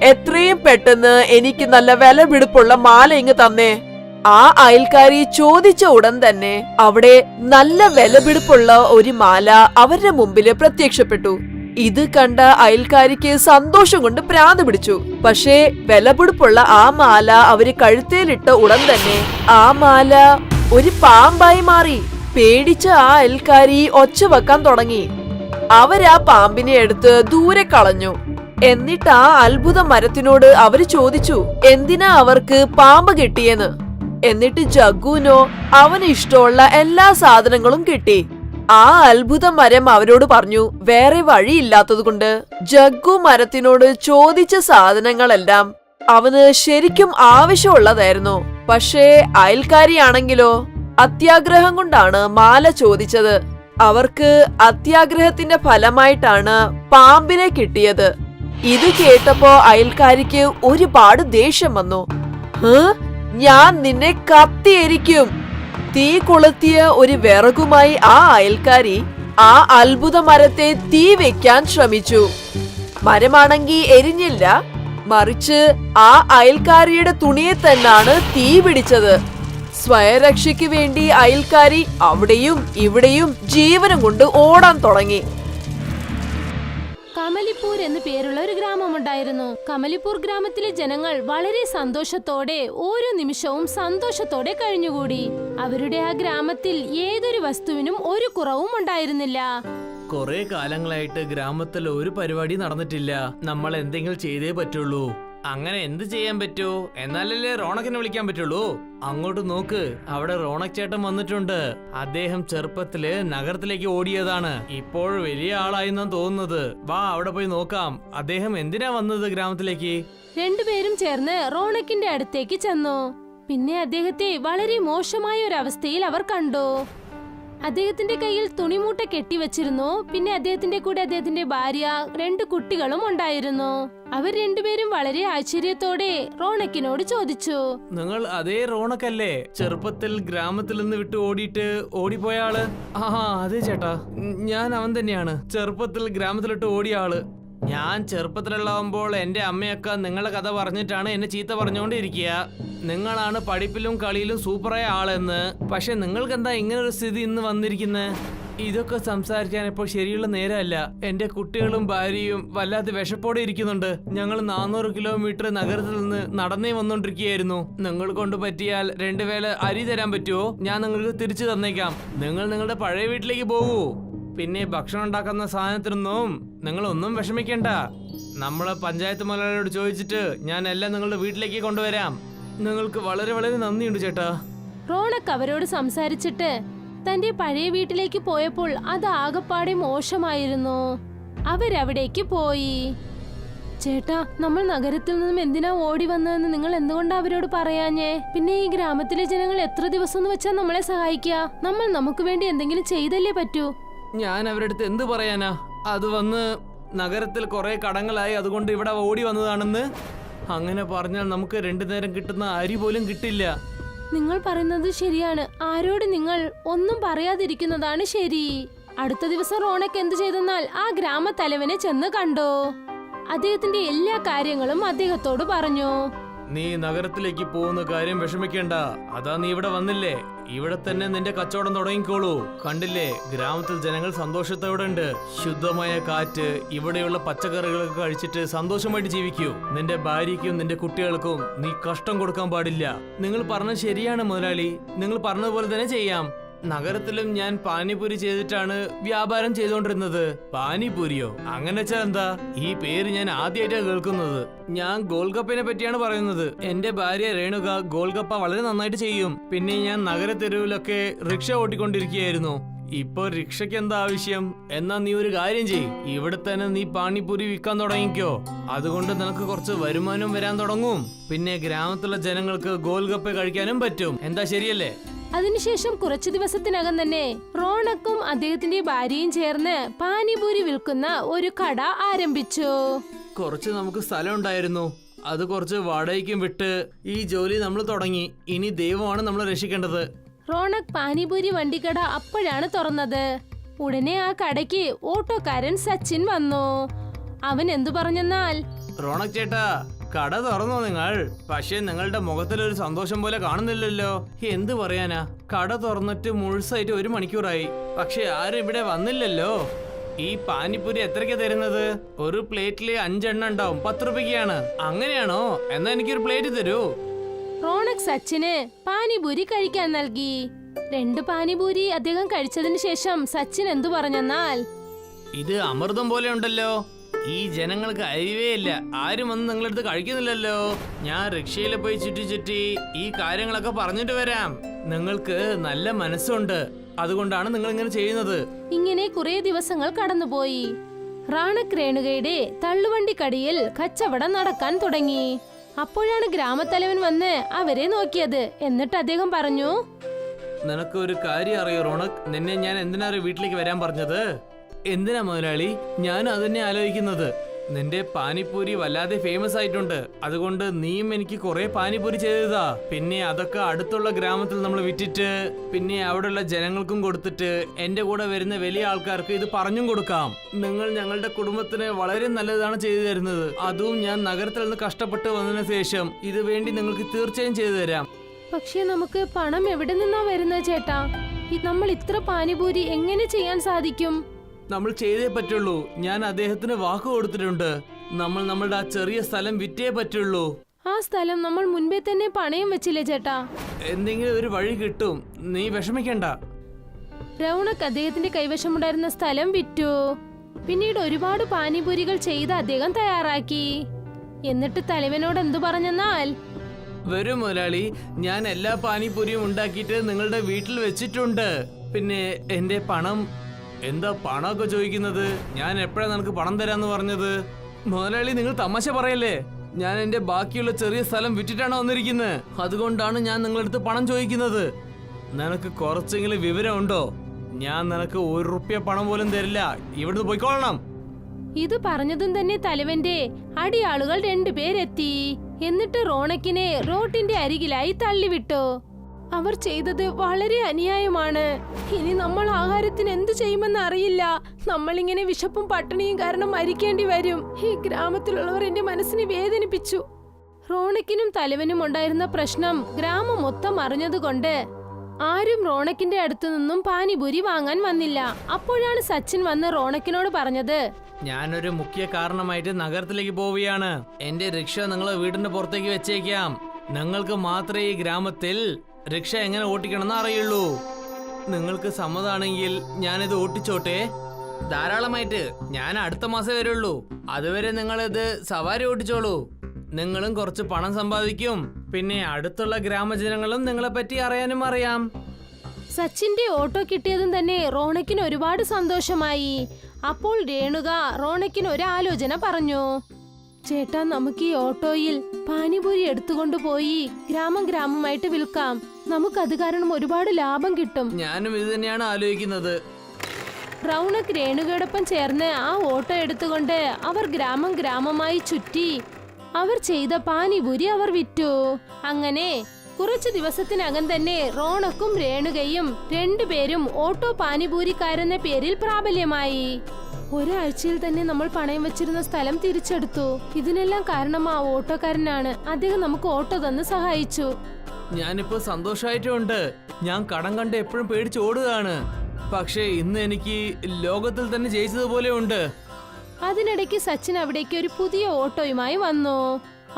എത്രയും പെട്ടെന്ന് എനിക്ക് നല്ല വിലപിടിപ്പുള്ള മാല ഇങ്ങ് തന്നേ. ആ അയൽക്കാരി ചോദിച്ച ഉടൻ തന്നെ അവിടെ നല്ല വിലപിടിപ്പുള്ള ഒരു മാല അവരുടെ മുമ്പില് പ്രത്യക്ഷപ്പെട്ടു. ഇത് കണ്ട അയൽക്കാരിക്ക് സന്തോഷം കൊണ്ട് പ്രാന്ത് പിടിച്ചു. പക്ഷേ വിലപിടിപ്പുള്ള ആ മാല അവര് കഴുത്തേലിട്ട ഉടൻ തന്നെ ആ മാല ഒരു പാമ്പായി മാറി. പേടിച്ച ആ അയൽക്കാരി ഒച്ച വെക്കാൻ തുടങ്ങി. അവരാ പാമ്പിനെ എടുത്ത് ദൂരെ കളഞ്ഞു. എന്നിട്ട് ആ അത്ഭുത മരത്തിനോട് അവര് ചോദിച്ചു എന്തിനാ അവർക്ക് പാമ്പ് കിട്ടിയെന്ന്. എന്നിട്ട് ജഗ്ഗുനോ അവന് ഇഷ്ടമുള്ള എല്ലാ സാധനങ്ങളും കിട്ടി. ആ അത്ഭുത മരം അവരോട് പറഞ്ഞു വേറെ വഴിയില്ലാത്തതുകൊണ്ട് ജഗ്ഗു മരത്തിനോട് ചോദിച്ച സാധനങ്ങളെല്ലാം അവന് ശരിക്കും ആവശ്യമുള്ളതായിരുന്നു. പക്ഷേ അയൽക്കാരിയാണെങ്കിലോ അത്യാഗ്രഹം കൊണ്ടാണ് മാല ചോദിച്ചത്. അവർക്ക് അത്യാഗ്രഹത്തിന്റെ ഫലമായിട്ടാണ് പാമ്പിനെ കിട്ടിയത്. ഇത് കേട്ടപ്പോ അയൽക്കാരിക്ക് ഒരുപാട് ദേഷ്യം വന്നു. ഞാൻ നിന്നെ കത്തിയിരിക്കും. തീ കൊളുത്തിയ ഒരു വിറകുമായി ആ അയൽക്കാരി ആ അത്ഭുത മരത്തെ തീ വെക്കാൻ ശ്രമിച്ചു. മരമാണെങ്കിൽ എരിഞ്ഞില്ല, മറിച്ച് ആ അയൽക്കാരിയുടെ തുണിയെ തന്നെയാണ് തീ പിടിച്ചത്. സ്വയരക്ഷയ്ക്ക് വേണ്ടി അയൽക്കാരി അവിടെയും ഇവിടെയും ജീവനം കൊണ്ട് ഓടാൻ തുടങ്ങി. കമലിപ്പൂർ എന്നു പേരുള്ള ഒരു ഗ്രാമമുണ്ടായിരുന്നു. കമലിപ്പൂർ ഗ്രാമത്തിലെ ജനങ്ങൾ വളരെ സന്തോഷത്തോടെ ഓരോ നിമിഷവും സന്തോഷത്തോടെ കഴിഞ്ഞുകൂടി. അവരുടെ ആ ഗ്രാമത്തിൽ ഏതൊരു വസ്തുവിനും ഒരു കുറവും ഉണ്ടായിരുന്നില്ല. കുറെ കാലങ്ങളായിട്ട് ഗ്രാമത്തിൽ ഒരു പരിപാടി നടന്നിട്ടില്ല. നമ്മൾ എന്തെങ്കിലും ചെയ്തേ പറ്റുള്ളൂ. അങ്ങനെ എന്ത് ചെയ്യാൻ പറ്റൂ? എന്നാലല്ലേ റോണക്കിനെ വിളിക്കാൻ പറ്റുള്ളൂ. അങ്ങോട്ട് നോക്ക്, അവിടെ റോണക് ചേട്ടൻ വന്നിട്ടുണ്ട്. അദ്ദേഹം ചെറുപ്പത്തില് നഗരത്തിലേക്ക് ഓടിയതാണ്. ഇപ്പോൾ വലിയ ആളായിന്നാ തോന്നുന്നത്. വാ അവിടെ പോയി നോക്കാം. അദ്ദേഹം എന്തിനാ വന്നത് ഗ്രാമത്തിലേക്ക്? രണ്ടുപേരും ചേർന്ന് റോണക്കിന്റെ അടുത്തേക്ക് ചെന്നു. പിന്നെ അദ്ദേഹത്തെ വളരെ മോശമായ ഒരു അവസ്ഥയിൽ അവർ കണ്ടു. അദ്ദേഹത്തിന്റെ കയ്യിൽ തുണിമൂട്ട കെട്ടിവച്ചിരുന്നു. പിന്നെ അദ്ദേഹത്തിന്റെ കൂടെ അദ്ദേഹത്തിന്റെ ഭാര്യ, 2 കുട്ടികളും ഉണ്ടായിരുന്നു. അവർ രണ്ടുപേരും വളരെ ആശ്ചര്യത്തോടെ റോണക്കിനോട് ചോദിച്ചു, നിങ്ങൾ അതേ റോണക്കല്ലേ ചെറുപ്പത്തിൽ ഗ്രാമത്തിൽ നിന്ന് വിട്ട് ഓടിയിട്ട് ഓടിപ്പോയ ആള്? ആ അതെ ചേട്ടാ, ഞാൻ അവൻ തന്നെയാണ്. ചെറുപ്പത്തിൽ ഗ്രാമത്തിലിട്ട് ഓടിയ ആള്. ഞാൻ ചെറുപ്പത്തിലുള്ളാവുമ്പോൾ എന്റെ അമ്മയൊക്കെ നിങ്ങളെ കഥ പറഞ്ഞിട്ടാണ് എന്നെ ചീത്ത പറഞ്ഞുകൊണ്ടിരിക്കുക. നിങ്ങളാണ് പഠിപ്പിലും കളിയിലും സൂപ്പറായ ആളെന്ന്. പക്ഷെ നിങ്ങൾക്ക് എന്താ ഇങ്ങനൊരു സ്ഥിതി ഇന്ന് വന്നിരിക്കുന്നത്? ഇതൊക്കെ സംസാരിക്കാൻ ഇപ്പോൾ ശരിയുള്ള നേരമല്ല. എന്റെ കുട്ടികളും ഭാര്യയും വല്ലാത്ത വിശപ്പോടെ ഇരിക്കുന്നുണ്ട്. ഞങ്ങൾ 400 കിലോമീറ്റർ നഗരത്തിൽ നിന്ന് നടന്നേ വന്നോണ്ടിരിക്കുകയായിരുന്നു. നിങ്ങൾ കൊണ്ട് പറ്റിയാൽ 2 വേള അരി തരാൻ പറ്റുമോ? ഞാൻ നിങ്ങൾക്ക് തിരിച്ചു തന്നേക്കാം. നിങ്ങൾ നിങ്ങളുടെ പഴയ വീട്ടിലേക്ക് പോകൂ. പിന്നെ ഭക്ഷണം ഉണ്ടാക്കുന്ന സാധനത്തിനൊന്നും നിങ്ങളൊന്നും വിഷമിക്കണ്ട. നമ്മളെ പഞ്ചായത്ത് മുതലാളിയോട് ചോദിച്ചിട്ട് ഞാൻ എല്ലാം നിങ്ങളുടെ വീട്ടിലേക്ക് കൊണ്ടുവരാം. നിങ്ങൾക്ക് വളരെ വളരെ നന്ദിയുണ്ട് ചേട്ടാ. റോണക്ക് അവരോട് സംസാരിച്ചിട്ട് തന്റെ പഴയ വീട്ടിലേക്ക് പോയപ്പോൾ അത് ആകപ്പാടെ മോശമായിരുന്നു. അവരവിടേക്ക് പോയി. ചേട്ടാ, നമ്മൾ നഗരത്തിൽ നിന്നും എന്തിനാ ഓടി വന്നതെന്ന് നിങ്ങൾ എന്തുകൊണ്ടാ അവരോട് പറയാഞ്ഞേ? പിന്നെ ഈ ഗ്രാമത്തിലെ ജനങ്ങൾ എത്ര ദിവസം എന്ന് വെച്ചാൽ നമ്മളെ സഹായിക്കുക? നമ്മൾ നമുക്ക് വേണ്ടി എന്തെങ്കിലും ചെയ്തല്ലേ പറ്റൂ. ഞാൻ അവരുടെ അടുത്ത് എന്ത് പറയാനാ? അത് വന്ന് നഗരത്തിൽ കുറെ കടങ്ങളായി, അതുകൊണ്ട് ഇവിടെ ഓടി വന്നതാണെന്ന്. അങ്ങനെ പറഞ്ഞാൽ നമുക്ക് 2 നേരം കിട്ടുന്ന അരി പോലും കിട്ടില്ല. നിങ്ങൾ പറയുന്നത് ശരിയാണ്. ആരോട് നിങ്ങൾ ഒന്നും പറയാതിരിക്കുന്നതാണ് ശരി. അടുത്ത ദിവസം റോണക്ക് എന്ത് ചെയ്തെന്നാൽ ആ ഗ്രാമത്തലവനെ ചെന്ന് കണ്ടു. അദ്ദേഹത്തിന്റെ എല്ലാ കാര്യങ്ങളും അദ്ദേഹത്തോട് പറഞ്ഞു. നീ നഗരത്തിലേക്ക് പോകുന്ന കാര്യം വിഷമിക്കേണ്ട. അതാ നീ ഇവിടെ വന്നില്ലേ, ഇവിടെ തന്നെ നിന്റെ കച്ചവടം തുടങ്ങിക്കോളൂ. കണ്ടില്ലേ, ഗ്രാമത്തിൽ ജനങ്ങൾ സന്തോഷത്തോടെ ഉണ്ട്. ശുദ്ധമായ കാറ്റ്, ഇവിടെയുള്ള പച്ചക്കറികളൊക്കെ കഴിച്ചിട്ട് സന്തോഷമായിട്ട് ജീവിക്കൂ. നിന്റെ ഭാര്യയ്ക്കും നിന്റെ കുട്ടികൾക്കും നീ കഷ്ടം കൊടുക്കാൻ പാടില്ല. നിങ്ങൾ പറഞ്ഞത് ശരിയാണ് മുതലാളി. നിങ്ങൾ പറഞ്ഞതുപോലെ തന്നെ ചെയ്യാം. നഗരത്തിലും ഞാൻ പാനിപൂരി ചെയ്തിട്ടാണ് വ്യാപാരം ചെയ്തുകൊണ്ടിരുന്നത്. പാനിപൂരിയോ? അങ്ങനെ വെച്ചാൽ എന്താ? ഈ പേര് ഞാൻ ആദ്യമായിട്ടാണ് കേൾക്കുന്നത്. ഞാൻ ഗോൾഗപ്പനെ പറ്റിയാണ് പറയുന്നത്. എന്റെ ഭാര്യ രേണുക ഗോൾഗപ്പ വളരെ നന്നായിട്ട് ചെയ്യും. പിന്നെ ഞാൻ നഗര തെരുവിലൊക്കെ റിക്ഷ ഓട്ടിക്കൊണ്ടിരിക്കുകയായിരുന്നു. ഇപ്പൊ റിക്ഷയ്ക്ക് എന്താ ആവശ്യം? എന്നാ നീ ഒരു കാര്യം ചെയ്യ്, ഇവിടെ തന്നെ നീ പാനിപൂരി വിൽക്കാൻ തുടങ്ങിക്കോ. അതുകൊണ്ട് നിനക്ക് കുറച്ച് വരുമാനം വരാൻ തുടങ്ങും. പിന്നെ ഗ്രാമത്തിലുള്ള ജനങ്ങൾക്ക് ഗോൾഗപ്പ കഴിക്കാനും പറ്റും. എന്താ, ശരിയല്ലേ? അതിനുശേഷം കുറച്ചു ദിവസത്തിനകം തന്നെ റോണക്കും അദ്ദേഹത്തിന്റെ ഭാര്യയും ചേർന്ന് പാനിപൂരി വിൽക്കുന്ന ഒരു കട ആരംഭിച്ചു. കുറച്ച് നമുക്ക് സ്ഥലം ഉണ്ടായിരുന്നു, അത് കുറച്ച് വാടകയ്ക്കും വിട്ട് ഈ ജോലി നമ്മൾ തുടങ്ങി. ഇനി ദൈവമാണ് നമ്മൾ രക്ഷിക്കേണ്ടത്. റോണക് പാനിപൂരി വണ്ടിക്കട അപ്പോഴാണ് തുറന്നത്. ഉടനെ ആ കടയ്ക്ക് ഓട്ടോക്കാരൻ സച്ചിൻ വന്നു. അവൻ എന്തു പറഞ്ഞെന്നാൽ, റോണക് ചേട്ടാ, കട തുറന്നോ നിങ്ങൾ? പക്ഷേ നിങ്ങളുടെ മുഖത്തിലൊരു സന്തോഷം പോലെ കാണുന്നില്ലല്ലോ. എന്ത് പറയാനാ, കട തുറന്നിട്ട് മുഴുസായിട്ട് 1 മണിക്കൂറായി, പക്ഷെ ആരും ഇവിടെ വന്നില്ലല്ലോ. ഈ പാനിപ്പൂരി എത്രയ്ക്കാ തരുന്നത്? ഒരു പ്ലേറ്റില് 5 എണ്ണം ഉണ്ടാവും, 10 രൂപയ്ക്കാണ്. അങ്ങനെയാണോ? എന്നാ എനിക്കൊരു പ്ലേറ്റ് തരൂ. റോണക് സച്ചിന് പാനിപൂരി കഴിക്കാൻ നൽകി. 2 പാനിപൂരി അദ്ദേഹം കഴിച്ചതിന് ശേഷം സച്ചിൻ എന്തു പറഞ്ഞെന്നാൽ, ഇത് അമൃതം പോലെ ഉണ്ടല്ലോ. ഈ ജനങ്ങൾക്ക് അറിവേ ഇല്ല. ആരും വന്ന് നിങ്ങളടുത്ത് കഴിക്കുന്നില്ലല്ലോ. ഞാൻ റിക്ഷയിൽ പോയി ചുറ്റി ചുറ്റി ഈ കാര്യങ്ങളൊക്കെ പറഞ്ഞിട്ട് വരാം. നിങ്ങൾക്ക് നല്ല മനസ്സുണ്ട്, അതുകൊണ്ടാണ് നിങ്ങൾ ഇങ്ങനെ ചെയ്യുന്നത്. ഇങ്ങനെ കുറെ ദിവസങ്ങൾ കടന്നുപോയി. റാണക് രേണുകയുടെ തള്ളുവണ്ടിക്കടിയിൽ കച്ചവടം നടക്കാൻ തുടങ്ങി. അപ്പോഴാണ് ഗ്രാമത്തലവൻ വന്ന് അവരെ നോക്കിയത്. എന്നിട്ട് അദ്ദേഹം പറഞ്ഞു, നിനക്ക് ഒരു കാര്യം അറിയോ റോണക്? നിന്നെ ഞാൻ എന്തിനാ വീട്ടിലേക്ക് വരാൻ പറഞ്ഞത്? എന്തിനാ മുതലാളി? ഞാൻ അതന്നെ ആലോചിക്കുന്നത്. നിന്റെ പാനിപ്പൂരി വല്ലാതെ ഫേമസ് ആയിട്ടുണ്ട്, അതുകൊണ്ട് നീയും എനിക്ക് കുറെ പാനിപ്പൂരി ചെയ്തതാ. പിന്നെ അതൊക്കെ അടുത്തുള്ള ഗ്രാമത്തിൽ നമ്മൾ വിറ്റിട്ട് പിന്നെ അവിടെയുള്ള ജനങ്ങൾക്കും കൊടുത്തിട്ട് എന്റെ കൂടെ വരുന്ന വലിയ ആൾക്കാർക്ക് ഇത് പറഞ്ഞും കൊടുക്കാം. നിങ്ങൾ ഞങ്ങളുടെ കുടുംബത്തിന് വളരെ നല്ലതാണ് ചെയ്തു തരുന്നത്. അതും ഞാൻ നഗരത്തിൽ നിന്ന് കഷ്ടപ്പെട്ട് വന്നതിന് ശേഷം ഇത് വേണ്ടി നിങ്ങൾക്ക് തീർച്ചയായും ചെയ്തു തരാം. പക്ഷെ നമുക്ക് പണം എവിടെ നിന്നാ വരുന്നത് ചേട്ടാ? നമ്മൾ ഇത്ര പാനിപൂരി എങ്ങനെ ചെയ്യാൻ സാധിക്കും? നമ്മൾ ചെയ്തേ പറ്റുള്ളൂ. ഞാൻ അദ്ദേഹത്തിന് വാക്ക് കൊടുത്തിട്ടുണ്ട്. നമ്മൾ നമ്മളുടെ ആ ചെറിയ സ്ഥലം വിറ്റേ പറ്റുള്ളൂ. ആ സ്ഥലം നമ്മൾ മുൻപേ തന്നെ പണയം വെച്ചില്ലേ ചേട്ടാ? എന്തെങ്കിലും ഒരു വഴി കിട്ടും, നീ വിഷമിക്കണ്ട. രൗണക് അദ്ദേഹത്തിന്റെ കൈവശമുണ്ടായിരുന്ന സ്ഥലം വിറ്റു. പിന്നീട് ഒരുപാട് പാനിപൂരികൾ ചെയ്ത് അദ്ദേഹം തയ്യാറാക്കി. എന്നിട്ട് തലവനോട് എന്തു പറഞ്ഞെന്നാൽ, വരൂ മുതലാളി, ഞാൻ എല്ലാ പാനിപൂരിയും ഉണ്ടാക്കിയിട്ട് നിങ്ങളുടെ വീട്ടിൽ വെച്ചിട്ടുണ്ട്. പിന്നെ എന്റെ പണം. എന്താ പണമൊക്കെ ചോദിക്കുന്നത്? ഞാൻ എപ്പോഴാ നിനക്ക് പണം തരാന്ന് പറഞ്ഞത്? മുതലാളി, നിങ്ങൾ തമാശ പറയല്ലേ? ഞാൻ എന്റെ ബാക്കിയുള്ള ചെറിയ സ്ഥലം വിറ്റിട്ടാണ് വന്നിരിക്കുന്നത്. അതുകൊണ്ടാണ് ഞാൻ നിങ്ങളടുത്ത് പണം ചോദിക്കുന്നത്. നിനക്ക് കുറച്ചെങ്കിലും വിവരമുണ്ടോ? ഞാൻ നിനക്ക് 1 റുപ്യ പണം പോലും തരില്ല. ഇവിടുന്ന് പോയിക്കോളണം. ഇത് പറഞ്ഞതും തന്നെ തലവന്റെ അടിയാളുകൾ 2 പേരെത്തി. എന്നിട്ട് റോണക്കിനെ റോട്ടിന്റെ അരികിലായി തള്ളിവിട്ടു. അവർ ചെയ്തത് വളരെ അന്യായമാണ്. ഇനി നമ്മൾ ആഹാരത്തിന് എന്തു ചെയ്യുമെന്ന് അറിയില്ല. നമ്മളിങ്ങനെ വിശപ്പും പട്ടിണിയും കാരണം മരിക്കേണ്ടി വരും. ഈ ഗ്രാമത്തിലുള്ളവർ എന്റെ മനസ്സിനെ വേദനിപ്പിച്ചു. റോണക്കിനും തലവനും ഉണ്ടായിരുന്ന പ്രശ്നം ഗ്രാമം മൊത്തം അറിഞ്ഞതുകൊണ്ട് ആരും റോണക്കിന്റെ അടുത്തു നിന്നും പാനിപൂരി വാങ്ങാൻ വന്നില്ല. അപ്പോഴാണ് സച്ചിൻ വന്ന് റോണക്കിനോട് പറഞ്ഞത്, ഞാനൊരു മുഖ്യ കാരണമായിട്ട് നഗരത്തിലേക്ക് പോവുകയാണ്. എന്റെ റിക്ഷ നിങ്ങളെ വീടിന്റെ പുറത്തേക്ക് വെച്ചേക്കാം. നിങ്ങൾക്ക് മാത്രമേ ഈ ഗ്രാമത്തിൽ റിക്ഷ എങ്ങനെ ഓട്ടിക്കണമെന്ന് അറിയുള്ളൂ. നിങ്ങൾക്ക് സമ്മതമാണെങ്കിൽ ഞാനിത് ഓട്ടിച്ചോട്ടെ. ധാരാളമായിട്ട്. ഞാൻ അടുത്ത മാസം വരുള്ളൂ. അതുവരെ നിങ്ങളിത് സവാരി ഓട്ടിച്ചോളൂ. നിങ്ങളും കുറച്ച് പണം സമ്പാദിക്കും. പിന്നെ അടുത്തുള്ള ഗ്രാമജനങ്ങളും നിങ്ങളെ പറ്റി അറിയാനും അറിയാം. സച്ചിന്റെ ഓട്ടോ കിട്ടിയതും തന്നെ റോണക്കിന് ഒരുപാട് സന്തോഷമായി. അപ്പോൾ രേണുക റോണക്കിന് ഒരു ആലോചന പറഞ്ഞു. ചേട്ടാ, നമുക്ക് ഈ ഓട്ടോയിൽ പാനിപൂരി എടുത്തുകൊണ്ടുപോയി ഗ്രാമമായിട്ട് വിൽക്കാം. നമുക്കത് കാരണം ഒരുപാട് ലാഭം കിട്ടും. ഞാനും ഇത് തന്നെയാണ് ആലോചിക്കുന്നത്. റൗണക് രേണുകയോടൊപ്പം ചേർന്ന് ആ ഓട്ടോ എടുത്തുകൊണ്ട് അവർ ഗ്രാമമായി ചുറ്റി അവർ ചെയ്ത പാനിപൂരി അവർ വിറ്റു. അങ്ങനെ കുറച്ചു ദിവസത്തിനകം തന്നെ റോണക്കും രേണുകയും 2 പേരും ഓട്ടോ പാനിപൂരിക്കാരെന്ന പേരിൽ പ്രാബല്യമായി. ഒരാഴ്ചയിൽ തന്നെ നമ്മൾ പണയം വെച്ചിരുന്ന സ്ഥലം തിരിച്ചെടുത്തു. ഇതിനെല്ലാം കാരണം ആ ഓട്ടോക്കാരനാണ്. അദ്ദേഹം നമുക്ക് ഓട്ടോ തന്ന് സഹായിച്ചു. ഞാനിപ്പോ സന്തോഷമായിട്ടുണ്ട്. ഞാൻ കടം കണ്ട് എപ്പോഴും പേടിച്ച് ഓടുകയാണ്. പക്ഷേ ഇന്ന് എനിക്ക് ലോകത്തിൽ തന്നെ ജയിച്ചതുപോലെ ഉണ്ട്. അതിനിടയ്ക്ക് സച്ചിൻ അവിടേക്ക് ഒരു പുതിയ ഓട്ടോയുമായി വന്നു.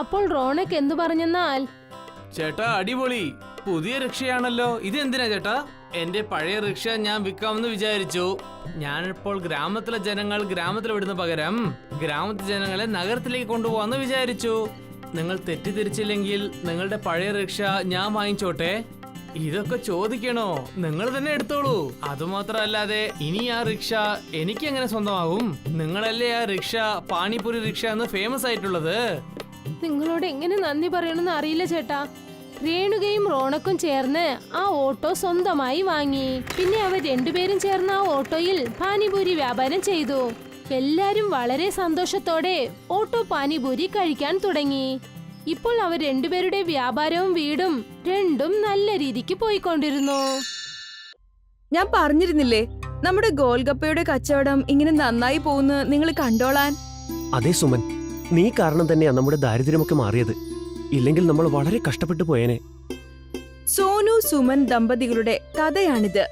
അപ്പോൾ റോണക് എന്തു പറഞ്ഞെന്നാൽ, ചേട്ടാ, അടിപൊളി പുതിയ റിക്ഷയാണല്ലോ. ഇത് എന്തിനാ ചേട്ടാ? എന്റെ പഴയ റിക്ഷ ഞാൻ വിൽക്കാമെന്ന് വിചാരിച്ചു. ഞാനിപ്പോൾ ഗ്രാമത്തിലെ ജനങ്ങൾ ഗ്രാമത്തിൽ വിടുന്ന പകരം ഗ്രാമത്തിലെ ജനങ്ങളെ നഗരത്തിലേക്ക് കൊണ്ടുപോകാന്ന് വിചാരിച്ചു. നിങ്ങൾ തെറ്റിദ്ധരിച്ചില്ലെങ്കിൽ നിങ്ങളുടെ പഴയ റിക്ഷ ഞാൻ വാങ്ങിച്ചോട്ടെ. ഇതൊക്കെ ചോദിക്കണോ? നിങ്ങൾ തന്നെ എടുത്തോളൂ. അതുമാത്രമല്ലാതെ ഇനി ആ റിക്ഷ എനിക്ക് എങ്ങനെ സ്വന്തമാകും? നിങ്ങളല്ലേ ആ റിക്ഷ പാനിപൂരി റിക്ഷ എന്ന് ഫേമസ് ആയിട്ടുള്ളത്. നിങ്ങളോട് എങ്ങനെ നന്ദി പറയണമെന്ന് അറിയില്ല ചേട്ടാ. രേണുകയും റോണക്കും ചേർന്ന് ആ ഓട്ടോ സ്വന്തമായി വാങ്ങി. പിന്നെ അവർ 2 പേരും ചേർന്ന് ആ ഓട്ടോയിൽ പാനിപൂരി വ്യാപാരം ചെയ്തു. എല്ലാരും വളരെ സന്തോഷത്തോടെ ഓട്ടോ പാനിപൂരി കഴിക്കാൻ തുടങ്ങി. ഇപ്പോൾ അവർ 2 പേരുടെ വ്യാപാരവും വീടും രണ്ടും നല്ല രീതിക്ക് പോയിക്കൊണ്ടിരുന്നു. ഞാൻ പറഞ്ഞിരുന്നില്ലേ നമ്മുടെ ഗോൽഗപ്പയുടെ കച്ചവടം ഇങ്ങനെ നന്നായി പോകുന്നു നിങ്ങൾ കണ്ടോളാൻ. അതെ സുമൻ, നീ കാരണം തന്നെയാ നമ്മുടെ ദാരിദ്ര്യമൊക്കെ മാറിയത്. ഇല്ലെങ്കിൽ നമ്മൾ വളരെ കഷ്ടപ്പെട്ടു പോയേനെ. സോനു സുമൻ ദമ്പതികളുടെ കഥയാണിത്.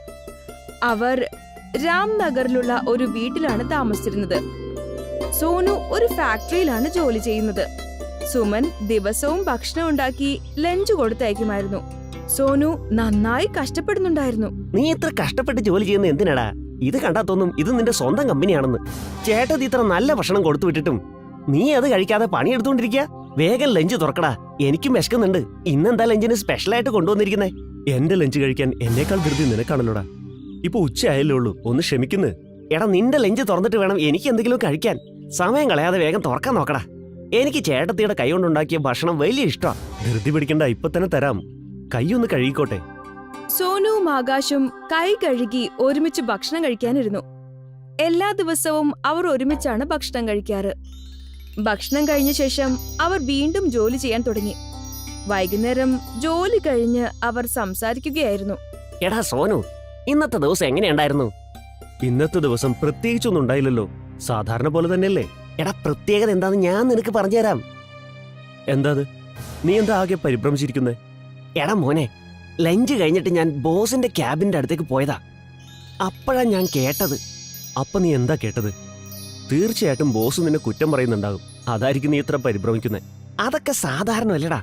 അവർ രാംനഗറിലുള്ള ഒരു വീട്ടിലാണ് താമസിച്ചിരുന്നത്. സോനു ഒരു ഫാക്ടറിയിലാണ് ജോലി ചെയ്യുന്നത്. സുമൻ ദിവസവും ഭക്ഷണം ഉണ്ടാക്കി ലഞ്ച് കൊടുത്തയക്കുമായിരുന്നു. സോനു നന്നായി കഷ്ടപ്പെടുന്നുണ്ടായിരുന്നു. നീ ഇത്ര കഷ്ടപ്പെട്ട് ജോലി ചെയ്യുന്ന എന്തിനാടാ? ഇത് കണ്ടാ തോന്നും ഇത് നിന്റെ സ്വന്തം കമ്പനിയാണെന്ന്. ചേട്ടത്തി ഇത്ര നല്ല ഭക്ഷണം കൊടുത്തു വിട്ടിട്ടും നീ അത് കഴിക്കാതെ പണിയെടുത്തോണ്ടിരിക്കുക. വേഗം ലഞ്ച് തുറക്കടാ, എനിക്കും വിശക്കുന്നുണ്ട്. ഇന്നെന്താ ലഞ്ചിന് സ്പെഷ്യലായിട്ട് കൊണ്ടുവന്നിരിക്കുന്നേ? എന്റെ ലഞ്ച് കഴിക്കാൻ എന്നേക്കാൾ ധൃതി നിനക്കാണല്ലോടാ. ഇപ്പൊ ഉച്ചയായല്ലേ ഉള്ളൂ, ഒന്ന് ക്ഷമിക്കുന്നു. എടാ നിന്റെ ലഞ്ച് തുറന്നിട്ട് വേണം എനിക്ക് എന്തെങ്കിലും കഴിക്കാൻ. സമയം കളയാതെ വേഗം തുറക്കാൻ നോക്കടാ. എനിക്ക് ചേട്ടത്തിയുടെ കൈ കൊണ്ടുണ്ടാക്കിയ ഭക്ഷണം വലിയ ഇഷ്ടാ. ധൃതി പിടിക്കണ്ട, ഇപ്പൊ തന്നെ തരാം. കൈയൊന്ന് കഴുകിക്കോട്ടെ. സോനുവും ആകാശും കൈ കഴുകി ഒരുമിച്ച് ഭക്ഷണം കഴിക്കാനിരുന്നു. എല്ലാ ദിവസവും അവർ ഒരുമിച്ചാണ് ഭക്ഷണം കഴിക്കാറ്. ഭക്ഷണം കഴിഞ്ഞ ശേഷം അവർ വീണ്ടും ജോലി ചെയ്യാൻ തുടങ്ങി. വൈകുന്നേരം ജോലി കഴിഞ്ഞ് അവർ സംസാരിക്കുകയായിരുന്നു. എടാ സോനു, ഇന്നത്തെ ദിവസം എങ്ങനെയുണ്ടായിരുന്നു? ഇന്നത്തെ ദിവസം പ്രത്യേകിച്ചൊന്നും ഉണ്ടായില്ലല്ലോ, സാധാരണ പോലെ തന്നെയല്ലേ. എടാ പ്രത്യേകത എന്താന്ന് ഞാൻ നിനക്ക് പറഞ്ഞുതരാം. എന്താ നീ എന്താ ആകെ പരിഭ്രമിച്ചിരിക്കുന്നേ? എടാ മോനെ, ലഞ്ച് കഴിഞ്ഞിട്ട് ഞാൻ ബോസിന്റെ ക്യാബിന്റെ അടുത്തേക്ക് പോയതാ. അപ്പോഴാ ഞാൻ കേട്ടത്. അപ്പൊ നീ എന്താ കേട്ടത്? തീർച്ചയായിട്ടും ബോസ് നിന്നെ കുറ്റം പറയുന്നുണ്ടാകും. അതായിരിക്കും നീ ഇത്ര പരിഭ്രമിക്കുന്നത്. അതൊക്കെ സാധാരണ അല്ലടാ.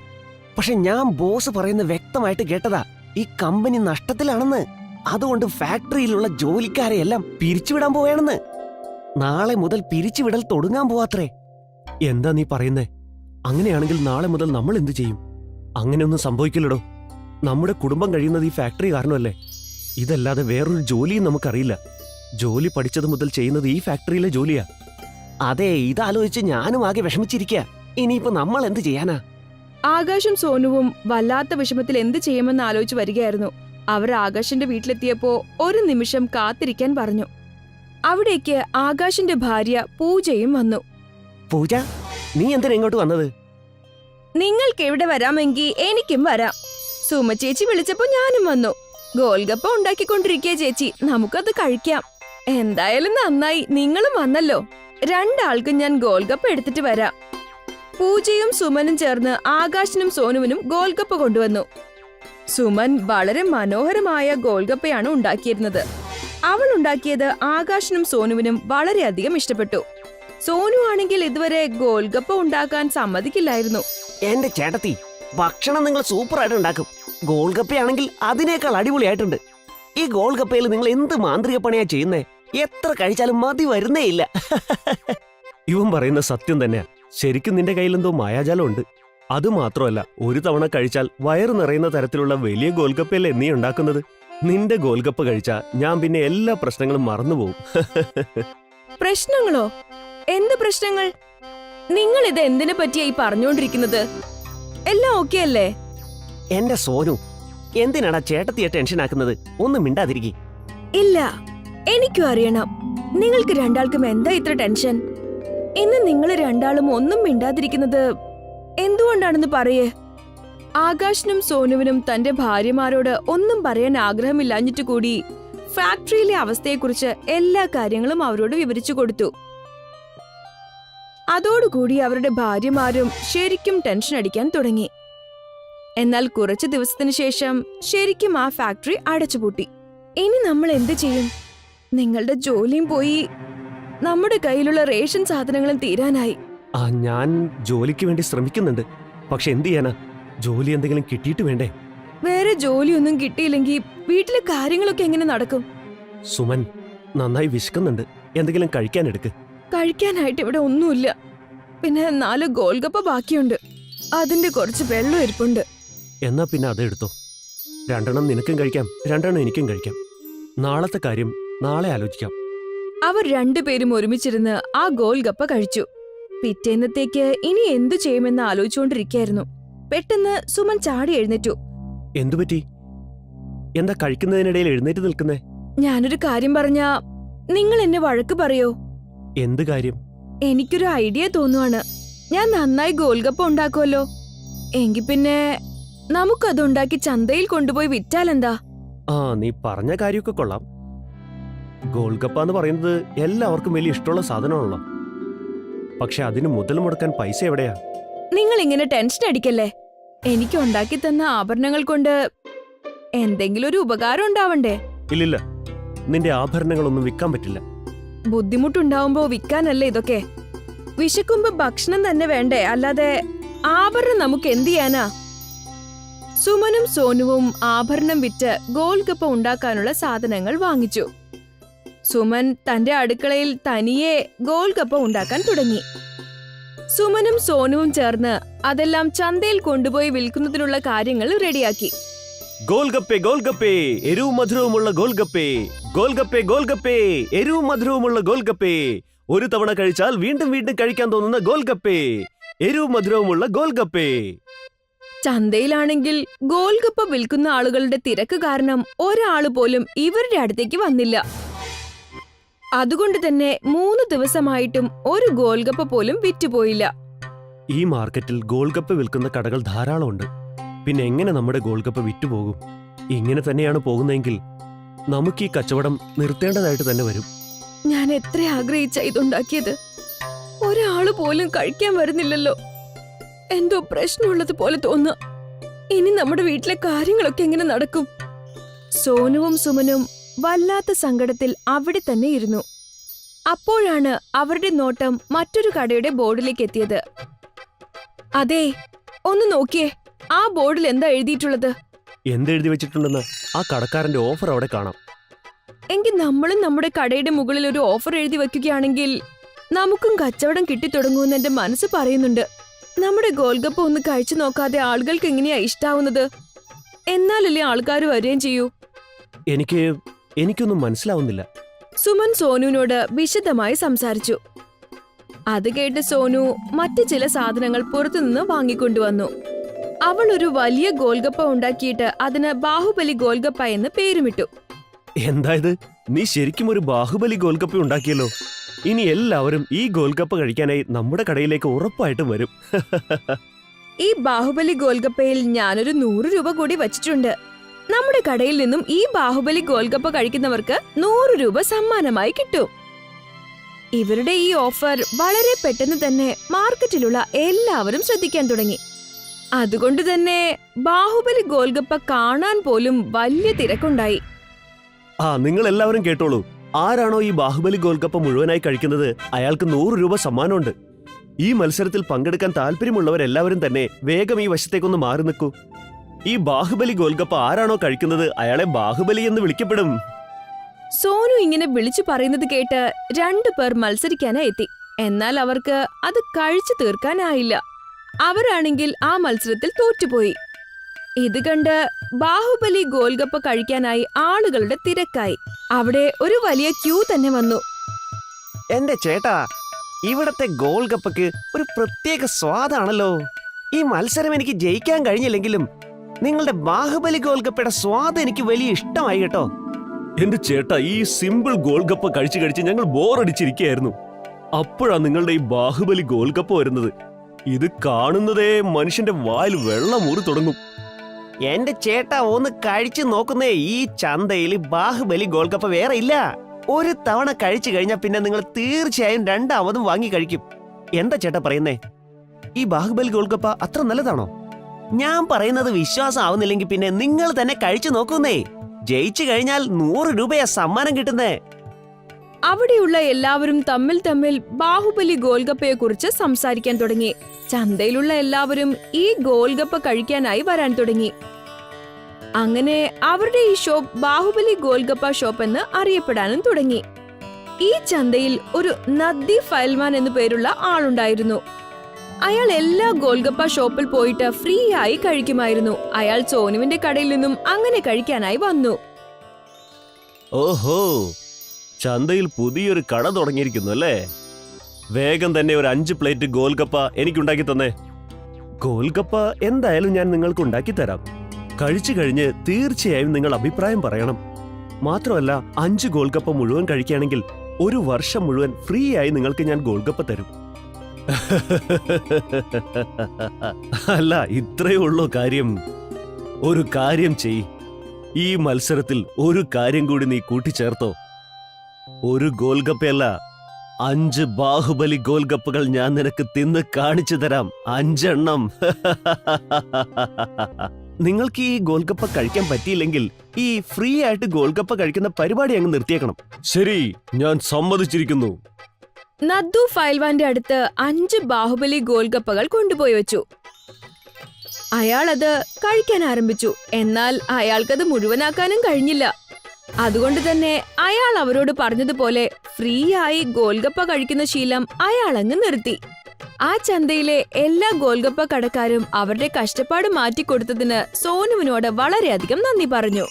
പക്ഷെ ഞാൻ ബോസ് പറയുന്നത് വ്യക്തമായിട്ട് കേട്ടതാ. ഈ കമ്പനി നഷ്ടത്തിലാണെന്ന്. അതുകൊണ്ട് ഫാക്ടറിയിലുള്ള ജോലിക്കാരെയെല്ലാം പിരിച്ചുവിടാൻ പോവുകയാണെന്ന്. നാളെ മുതൽ പിരിച്ചുവിടൽ തുടങ്ങാൻ പോവാത്രേ. എന്താ നീ പറയുന്നേ? അങ്ങനെയാണെങ്കിൽ നാളെ മുതൽ നമ്മൾ എന്തു ചെയ്യും? അങ്ങനെയൊന്നും സംഭവിക്കില്ലടോ. നമ്മുടെ കുടുംബം കഴിയുന്നത് ഈ ഫാക്ടറി കാരണമല്ലേ. ഇതല്ലാതെ വേറൊരു ജോലിയും നമുക്കറിയില്ല. ജോലി പഠിച്ചത് മുതൽ ചെയ്യുന്നത് ഈ ഫാക്ടറിയിലെ ജോലിയാ. അതെ, ഇതാലോചിച്ച് ഞാനും ആകെ വിഷമിച്ചിരിക്കുക. ഇനിയിപ്പോ നമ്മൾ എന്ത് ചെയ്യാനാ? ആകാശും സോനുവും വല്ലാത്ത വിഷമത്തിൽ എന്ത് ചെയ്യുമെന്ന് ആലോചിച്ച് വരികയായിരുന്നു. അവർ ആകാശിന്റെ വീട്ടിലെത്തിയപ്പോ ഒരു നിമിഷം കാത്തിരിക്കാൻ പറഞ്ഞു. അവിടേക്ക് ആകാശിന്റെ ഭാര്യ പൂജയും വന്നു. പൂജ, നീ എന്തിനാ ഇങ്ങോട്ട് വന്നത്? നിങ്ങൾക്ക് എവിടെ വരാമെങ്കിൽ എനിക്കും വരാം. സുമ ചേച്ചി വിളിച്ചപ്പോ ഞാനും വന്നു. ഗോൽഗപ്പ ഉണ്ടാക്കിക്കൊണ്ടിരിക്കുക ചേച്ചി, നമുക്കത് കഴിക്കാം. എന്തായാലും നന്നായി നിങ്ങളും വന്നല്ലോ. രണ്ടാൾക്കും ഞാൻ ഗോൽഗപ്പ എടുത്തിട്ട് വരാം. പൂജയും സുമനും ചേർന്ന് ആകാശിനും സോനുവിനും ഗോൽഗപ്പ കൊണ്ടുവന്നു. സുമൻ വളരെ മനോഹരമായ ഗോൽഗപ്പയാണ് ഉണ്ടാക്കിയിരുന്നത്. അവൾ ഉണ്ടാക്കിയത് ആകാശിനും സോനുവിനും വളരെയധികം ഇഷ്ടപ്പെട്ടു. സോനു ആണെങ്കിൽ ഇതുവരെ ഗോൽഗപ്പ ഉണ്ടാക്കാൻ സമ്മതിക്കില്ലായിരുന്നു. എന്റെ ചേട്ടത്തി, ഭക്ഷണം നിങ്ങൾ സൂപ്പറായിട്ട് ഉണ്ടാക്കും. ഗോൾഗപ്പയാണെങ്കിൽ അതിനേക്കാൾ അടിപൊളിയായിട്ടുണ്ട്. ഈ ഗോൾഗപ്പയിൽ നിങ്ങൾ എന്ത് മാന്ത്രിക പണിയാ ചെയ്യുന്നേ? എത്ര കഴിച്ചാലും മതി വരുന്നേ ഇല്ല. ഇവൻ പറയുന്ന സത്യം തന്നെയാ. ശരിക്കും നിന്റെ കയ്യിൽ എന്തോ മായാജാലം ഉണ്ട്. അത് മാത്രമല്ല, ഒരു തവണ കഴിച്ചാൽ വയറ് നിറയുന്ന തരത്തിലുള്ള വലിയ ഗോൽഗപ്പയല്ലേ നീ ഉണ്ടാക്കുന്നത്. നിന്റെ ഗോൽഗപ്പ കഴിച്ചാ ഞാൻ പിന്നെ എല്ലാ പ്രശ്നങ്ങളും മറന്നുപോകും. പ്രശ്നങ്ങളോ? എന്ത് പ്രശ്നങ്ങൾ? നിങ്ങൾ ഇത് എന്തിനെ പറ്റിയാ ഈ പറഞ്ഞുകൊണ്ടിരിക്കുന്നത്? എല്ലാം ഓക്കെ അല്ലേ? എന്റെ സോനു, എന്തിനാടാ ചേട്ടത്തിയെ ടെൻഷൻ ആക്കുന്നത്? ഒന്നും മിണ്ടാതിരിക്കി. ഇല്ല, എനിക്കും അറിയണം നിങ്ങൾക്ക് രണ്ടാൾക്കും എന്താ ഇത്ര ടെൻഷൻ. ഇന്ന് നിങ്ങൾ രണ്ടാളും ഒന്നും മിണ്ടാതിരിക്കുന്നത് എന്തുകൊണ്ടാണെന്ന് പറയേ. ആകാശിനും സോനുവിനും തന്റെ ഭാര്യമാരോട് ഒന്നും പറയാൻ ആഗ്രഹമില്ലാഞ്ഞിട്ട് കൂടി ഫാക്ടറിയിലെ അവസ്ഥയെക്കുറിച്ച് എല്ലാ കാര്യങ്ങളും അവരോട് വിവരിച്ചു കൊടുത്തു. അതോടുകൂടി അവരുടെ ഭാര്യമാരും ശരിക്കും ടെൻഷൻ അടിക്കാൻ തുടങ്ങി. എന്നാൽ കുറച്ചു ദിവസത്തിന് ശേഷം ശരിക്കും ആ ഫാക്ടറി അടച്ചുപൂട്ടി. ഇനി നമ്മൾ എന്ത് ചെയ്യും? നിങ്ങളുടെ ജോലിയും പോയി, നമ്മുടെ കയ്യിലുള്ള റേഷൻ സാധനങ്ങളും തീരാനായി. ഞാൻ ജോലിക്ക് വേണ്ടി ശ്രമിക്കുന്നുണ്ട്. പക്ഷെ എന്ത് ചെയ്യാനാ? ജോലി എന്തെങ്കിലും കിട്ടിയിട്ട് വേണ്ടേ? വേറെ ജോലിയൊന്നും കിട്ടിയില്ലെങ്കിൽ വീട്ടിലെ കാര്യങ്ങളൊക്കെ എങ്ങനെ നടക്കും? സുമൻ, നന്നായി വിശക്കുന്നുണ്ട്. എന്തെങ്കിലും കഴിക്കാൻ എടുക്ക്. കഴിക്കാനായിട്ട് ഇവിടെ ഒന്നുമില്ല. പിന്നെ 4 ഗോൽഗപ്പ ബാക്കിയുണ്ട്. അതിന്റെ കുറച്ച് വെള്ളം ഇരിപ്പുണ്ട്. എന്നാ പിന്നെ അതെടുത്തോ. 2 നിനക്കും കഴിക്കാം, 2 എനിക്കും കഴിക്കാം. നാളത്തെ കാര്യം നാളെ ആലോചിക്കാം. അവർ രണ്ടുപേരും ഒരുമിച്ചിരുന്ന് ആ ഗോൽഗപ്പ കഴിച്ചു. പിറ്റേന്നത്തേക്ക് ഇനി എന്തു ചെയ്യുമെന്ന് ആലോചിച്ചുകൊണ്ടിരിക്കായിരുന്നു. പെട്ടെന്ന് സുമൻ ചാടി എഴുന്നേറ്റു. എന്തുപറ്റി? എന്താ കഴിക്കുന്നതിനിടയിൽ എഴുന്നേറ്റ് നിൽക്കുന്നേ? ഞാനൊരു കാര്യം പറഞ്ഞാ നിങ്ങൾ എന്നെ വഴക്ക് പറയോ? എന്ത് കാര്യം? എനിക്കൊരു ഐഡിയ തോന്നുവാണ്. ഞാൻ നന്നായി ഗോൽഗപ്പ ഉണ്ടാക്കുമല്ലോ. എങ്കി പിന്നെ നമുക്കതുണ്ടാക്കി ചന്തയിൽ കൊണ്ടുപോയി വിറ്റാലെന്താ? നീ പറഞ്ഞ കാര്യമൊക്കെ കൊള്ളാം. ഗോൾഗപ്പ എന്ന് പറയുന്നത് എല്ലാവർക്കും വലിയ ഇഷ്ടമുള്ള സാധനമാണല്ലോ. പക്ഷെ അതിന് മുതൽ മുടക്കാൻ പൈസ എവിടെയാ? നിങ്ങൾ ഇങ്ങനെ ടെൻഷൻ അടിക്കല്ലേ. എനിക്ക് ഉണ്ടാക്കി തന്ന ആഭരണങ്ങൾ കൊണ്ട് എന്തെങ്കിലും ഒരു ഉപകാരം ഉണ്ടാവണ്ടേ? ഇല്ലില്ല, നിന്റെ ആഭരണങ്ങളൊന്നും വിൽക്കാൻ പറ്റില്ല. ബുദ്ധിമുട്ടുണ്ടാവുമ്പോ വിൽക്കാനല്ലേ ഇതൊക്കെ. വിശക്കുമ്പോ ഭക്ഷണം തന്നെ വേണ്ടേ, അല്ലാതെ ആഭരണം നമുക്ക് എന്ത് ചെയ്യാനാ? സുമനും സോനുവും ആഭരണം വിറ്റ് ഗോൽഗപ്പ ഉണ്ടാക്കാനുള്ള സാധനങ്ങൾ വാങ്ങിച്ചു. സുമൻ തന്റെ അടുക്കളയിൽ തനിയെ ഗോൾഗപ്പ ഉണ്ടാക്കാൻ തുടങ്ങി. സുമനും സോനുവും ചേർന്ന് അതെല്ലാം ചന്തയിൽ കൊണ്ടുപോയി വിൽക്കുന്നതിനുള്ള കാര്യങ്ങൾ റെഡിയാക്കി. ഗോൽഗപ്പേ ഗോൽഗപ്പേ എരിവും മധുരവുമുള്ള ഗോൽഗപ്പേ, ഗോൽഗപ്പേ ഗോൽഗപ്പേ എരിവും മധുരവുമുള്ള ഗോൽഗപ്പേ, ഒരു തവണ കഴിച്ചാൽ വീണ്ടും വീണ്ടും കഴിക്കാൻ തോന്നുന്ന ഗോൽഗപ്പേ, എരിവും മധുരവുമുള്ള ഗോൽഗപ്പേ. ചന്തയിലാണെങ്കിൽ ഗോൾഗപ്പ വിൽക്കുന്ന ആളുകളുടെ തിരക്ക് കാരണം ഒരാള് പോലും ഇവരുടെ അടുത്തേക്ക് വന്നില്ല. അതുകൊണ്ട് തന്നെ 3 ദിവസമായിട്ടും ഒരു ഗോൾഗപ്പ പോലും വിറ്റുപോയില്ല. ഈ മാർക്കറ്റിൽ ഗോൾഗപ്പ വിൽക്കുന്ന കടകൾ ധാരാളമുണ്ട്. പിന്നെ എങ്ങനെ നമ്മുടെ ഗോൾഗപ്പ വിറ്റുപോകും? ഇങ്ങനെ തന്നെയാണ് പോകുന്നതെങ്കിൽ നമുക്ക് ഈ കച്ചവടം നിർത്തേണ്ടതായിട്ട് തന്നെ വരും. ഞാൻ എത്ര ആഗ്രഹിച്ച ഇതുണ്ടാക്കിയത്, ഒരാള് പോലും കഴിക്കാൻ വരുന്നില്ലല്ലോ. എന്തോ പ്രശ്നമുള്ളത് പോലെ തോന്നുക. ഇനി നമ്മുടെ വീട്ടിലെ കാര്യങ്ങളൊക്കെ എങ്ങനെ നടക്കും? സോനുവും സുമനും വല്ലാത്ത സങ്കടത്തിൽ അവിടെ തന്നെ ഇരുന്നു. അപ്പോഴാണ് അവരുടെ നോട്ടം മറ്റൊരു കടയുടെ ബോർഡിലേക്ക് എത്തിയത്. അതെ, ഒന്ന് നോക്കിയേ, ആ ബോർഡിൽ എന്താ എഴുതിയിട്ടുള്ളത്? എന്തെഴുതി വെച്ചിട്ടുണ്ടെന്ന് ആ കടക്കാരന്റെ ഓഫർ അവിടെ കാണാം. എങ്കിൽ നമ്മളും നമ്മുടെ കടയുടെ മുകളിൽ ഒരു ഓഫർ എഴുതി വെക്കുകയാണെങ്കിൽ നമുക്കും കച്ചവടം കിട്ടിത്തുടങ്ങുമെന്ന് എന്റെ മനസ്സ് പറയുന്നുണ്ട്. നമ്മുടെ ഗോൾഗപ്പ ഒന്ന് കഴിച്ചു നോക്കാതെ ആളുകൾക്ക് എങ്ങനെയാ ഇഷ്ടാവുന്നത്? എന്നാലല്ലേ ആൾക്കാർ വരികയും ചെയ്യൂ. എനിക്കൊന്നും മനസ്സിലാവുന്നില്ല. സുമൻ സോനുവിനോട് വിശദമായി സംസാരിച്ചു. അത് കേട്ട് സോനു മറ്റു ചില സാധനങ്ങൾ പുറത്തുനിന്ന് വാങ്ങിക്കൊണ്ടുവന്നു. അവൾ ഒരു വലിയ ഗോൾഗപ്പ ഉണ്ടാക്കിയിട്ട് അതിന് ബാഹുബലി ഗോൾഗപ്പ എന്ന് പേരുമിട്ടു. എന്തായത്? നീ ശരിക്കും ഒരു ബാഹുബലി ഗോൽഗപ്പ ഉണ്ടാക്കിയല്ലോ. ഇനി എല്ലാവരും ഈ ഗോൽഗപ്പ കഴിക്കാനായി നമ്മുടെ കടയിലേക്ക് ഉറപ്പായിട്ടും വരും. ഈ ബാഹുബലി ഗോൽഗപ്പയിൽ ഞാനൊരു 100 രൂപ കൂടി വച്ചിട്ടുണ്ട്. നമ്മുടെ കടയിൽ നിന്നും ഈ ബാഹുബലി ഗോൽഗപ്പ കഴിക്കുന്നവർക്ക് 100 രൂപ സമ്മാനമായി കിട്ടും. ഇവരുടെ ഈ ഓഫർ വളരെ പെട്ടെന്ന് തന്നെ മാർക്കറ്റിലുള്ള എല്ലാവരും ശ്രദ്ധിക്കാൻ തുടങ്ങി. അതുകൊണ്ട് തന്നെ ബാഹുബലി ഗോൽഗപ്പ കാണാൻ പോലും വലിയ തിരക്കുണ്ടായി. നിങ്ങൾ എല്ലാവരും കേട്ടോളൂ. ആരാണോ ഈ ബാഹുബലി ഗോൽഗപ്പ മുഴുവനായി കഴിക്കുന്നത് അയാൾക്ക് 100 രൂപ സമ്മാനമുണ്ട്. ഈ മത്സരത്തിൽ പങ്കെടുക്കാൻ താല്പര്യമുള്ളവരെല്ലാവരും തന്നെ വേഗം ഈ വശത്തേക്കൊന്ന് മാറി നിൽക്കൂ. ഈ ബാഹുബലി ഗോൽഗപ്പ ആരാണോ കഴിക്കുന്നത് അയാളെ ബാഹുബലി എന്ന് വിളിക്കപ്പെടും. സോനു ഇങ്ങനെ വിളിച്ചു പറയുന്നത് കേട്ട് 2 പേർ മത്സരിക്കാനായി എത്തി. എന്നാൽ അവർക്ക് അത് കഴിച്ചു തീർക്കാനായില്ല. അവരാണെങ്കിൽ ആ മത്സരത്തിൽ തോറ്റുപോയി. ഇത് കണ്ട് ബാഹുബലി ഗോൽഗപ്പ കഴിക്കാനായി ആളുകളുടെ തിരക്കായി. അവിടെ ഒരു വലിയ ക്യൂ തന്നെ വന്നു. എന്റെ ചേട്ടാ, ഇവിടത്തെ ഗോൾഗപ്പയ്ക്ക് ഒരു പ്രത്യേക സ്വാദാണല്ലോ. ഈ മത്സരം എനിക്ക് ജയിക്കാൻ കഴിഞ്ഞില്ലെങ്കിലും നിങ്ങളുടെ ബാഹുബലി ഗോൽഗപ്പയുടെ സ്വാദ് എനിക്ക് വലിയ ഇഷ്ടമായി കേട്ടോ. എന്റെ ചേട്ടാ, ഈ സിമ്പിൾ ഗോൾഗപ്പ കഴിച്ചു കഴിച്ച് ഞങ്ങൾ ബോറടിച്ചിരിക്കുകയായിരുന്നു. അപ്പോഴാ നിങ്ങളുടെ ഈ ബാഹുബലി ഗോൽഗപ്പ വരുന്നത്. ഇത് കാണുന്നതേ മനുഷ്യന്റെ വായിൽ വെള്ളം ഊറി തുടങ്ങും. എന്റെ ചേട്ടാ, ഒന്ന് കഴിച്ചു നോക്കുന്നേ. ഈ ചന്തയിൽ ബാഹുബലി ഗോൾഗപ്പ വേറെ ഇല്ല. ഒരു തവണ കഴിച്ചു കഴിഞ്ഞാൽ പിന്നെ നിങ്ങൾ തീർച്ചയായും രണ്ടാമതും വാങ്ങി കഴിക്കും. എന്താ ചേട്ടാ പറയുന്നേ? ഈ ബാഹുബലി ഗോൾഗപ്പ അത്ര നല്ലതാണോ? ഞാൻ പറയുന്നത് വിശ്വാസം ആവുന്നില്ലെങ്കിൽ പിന്നെ നിങ്ങൾ തന്നെ കഴിച്ചു നോക്കുന്നേ. ജയിച്ചു കഴിഞ്ഞാൽ 100 രൂപയാ സമ്മാനം കിട്ടുന്നേ. അവിടെയുള്ള എല്ലാവരും തമ്മിൽ ബാഹുബലി ഗോൽഗപ്പയെ കുറിച്ച് സംസാരിക്കാൻ തുടങ്ങി. ചന്തയിലുള്ള എല്ലാവരും ഈ ഗോൽഗപ്പ കഴിക്കാനായി വരാൻ തുടങ്ങി. അങ്ങനെ അവരുടെ ഈ ഷോപ്പ് ബാഹുബലി ഗോൽഗപ്പ ഷോപ്പ് എന്ന് അറിയപ്പെടാനും തുടങ്ങി. ഈ ചന്തയിൽ ഒരു നദ്ദി ഫൈൽമാൻ എന്നു പേരുള്ള ആളുണ്ടായിരുന്നു. അയാൾ എല്ലാ ഗോൽഗപ്പ ഷോപ്പിൽ പോയിട്ട് ഫ്രീ ആയി കഴിക്കുമായിരുന്നു. അയാൾ സോനുവിന്റെ കടയിൽ നിന്നും അങ്ങനെ കഴിക്കാനായി വന്നു. ഓഹോ, ചന്തയിൽ പുതിയൊരു കട തുടങ്ങിയിരിക്കുന്നു അല്ലേ? വേഗം തന്നെ ഒരു 5 പ്ലേറ്റ് ഗോൽഗപ്പ എനിക്കുണ്ടാക്കി തന്നേ. ഗോൽഗപ്പ എന്തായാലും ഞാൻ നിങ്ങൾക്ക് ഉണ്ടാക്കി തരാം. കഴിച്ചു കഴിഞ്ഞ് തീർച്ചയായും നിങ്ങൾ അഭിപ്രായം പറയണം. മാത്രമല്ല 5 ഗോൽഗപ്പ മുഴുവൻ കഴിക്കുകയാണെങ്കിൽ 1 വർഷം മുഴുവൻ ഫ്രീ ആയി നിങ്ങൾക്ക് ഞാൻ ഗോൽഗപ്പ തരും. അല്ല, ഇത്രയേ ഉള്ളൂ കാര്യം. ഒരു കാര്യം ചെയ്, ഈ മത്സരത്തിൽ ഒരു കാര്യം കൂടി നീ കൂട്ടിച്ചേർത്തോ. ഒരു ഗോൽഗപ്പയല്ല, 5 ബാഹുബലി ഗോൽഗപ്പകൾ ഞാൻ നിനക്ക് തിന്ന് കാണിച്ചു തരാം. 5 എണ്ണം. നിങ്ങൾക്ക് ഈ ഗോൽഗപ്പ കഴിക്കാൻ പറ്റിയില്ലെങ്കിൽ ഈ ഫ്രീ ആയിട്ട് ഗോൽഗപ്പ കഴിക്കുന്ന പരിപാടി അങ്ങ് നിർത്തിയേക്കണം. ശരി, ഞാൻ സമ്മതിച്ചിരിക്കുന്നു. നദ്ദു ഫൈൽവാന്റെ അടുത്ത് 5 ബാഹുബലി ഗോൽഗപ്പകൾ കൊണ്ടുപോയി വെച്ചു. അയാൾ അത് കഴിക്കാൻ ആരംഭിച്ചു. എന്നാൽ അയാൾക്കത് മുഴുവനാക്കാനും കഴിഞ്ഞില്ല. അതുകൊണ്ട് തന്നെ അയാൾ അവരോട് പറഞ്ഞതുപോലെ ഫ്രീ ആയി ഗോൽഗപ്പ കഴിക്കുന്ന ശീലം അയാൾ അങ്ങ് നിർത്തി. ആ ചന്തയിലെ എല്ലാ ഗോൽഗപ്പ കടക്കാരും അവരുടെ കഷ്ടപ്പാട് മാറ്റിക്കൊടുത്തതിന് സോനുവിനോട് വളരെയധികം നന്ദി പറഞ്ഞു.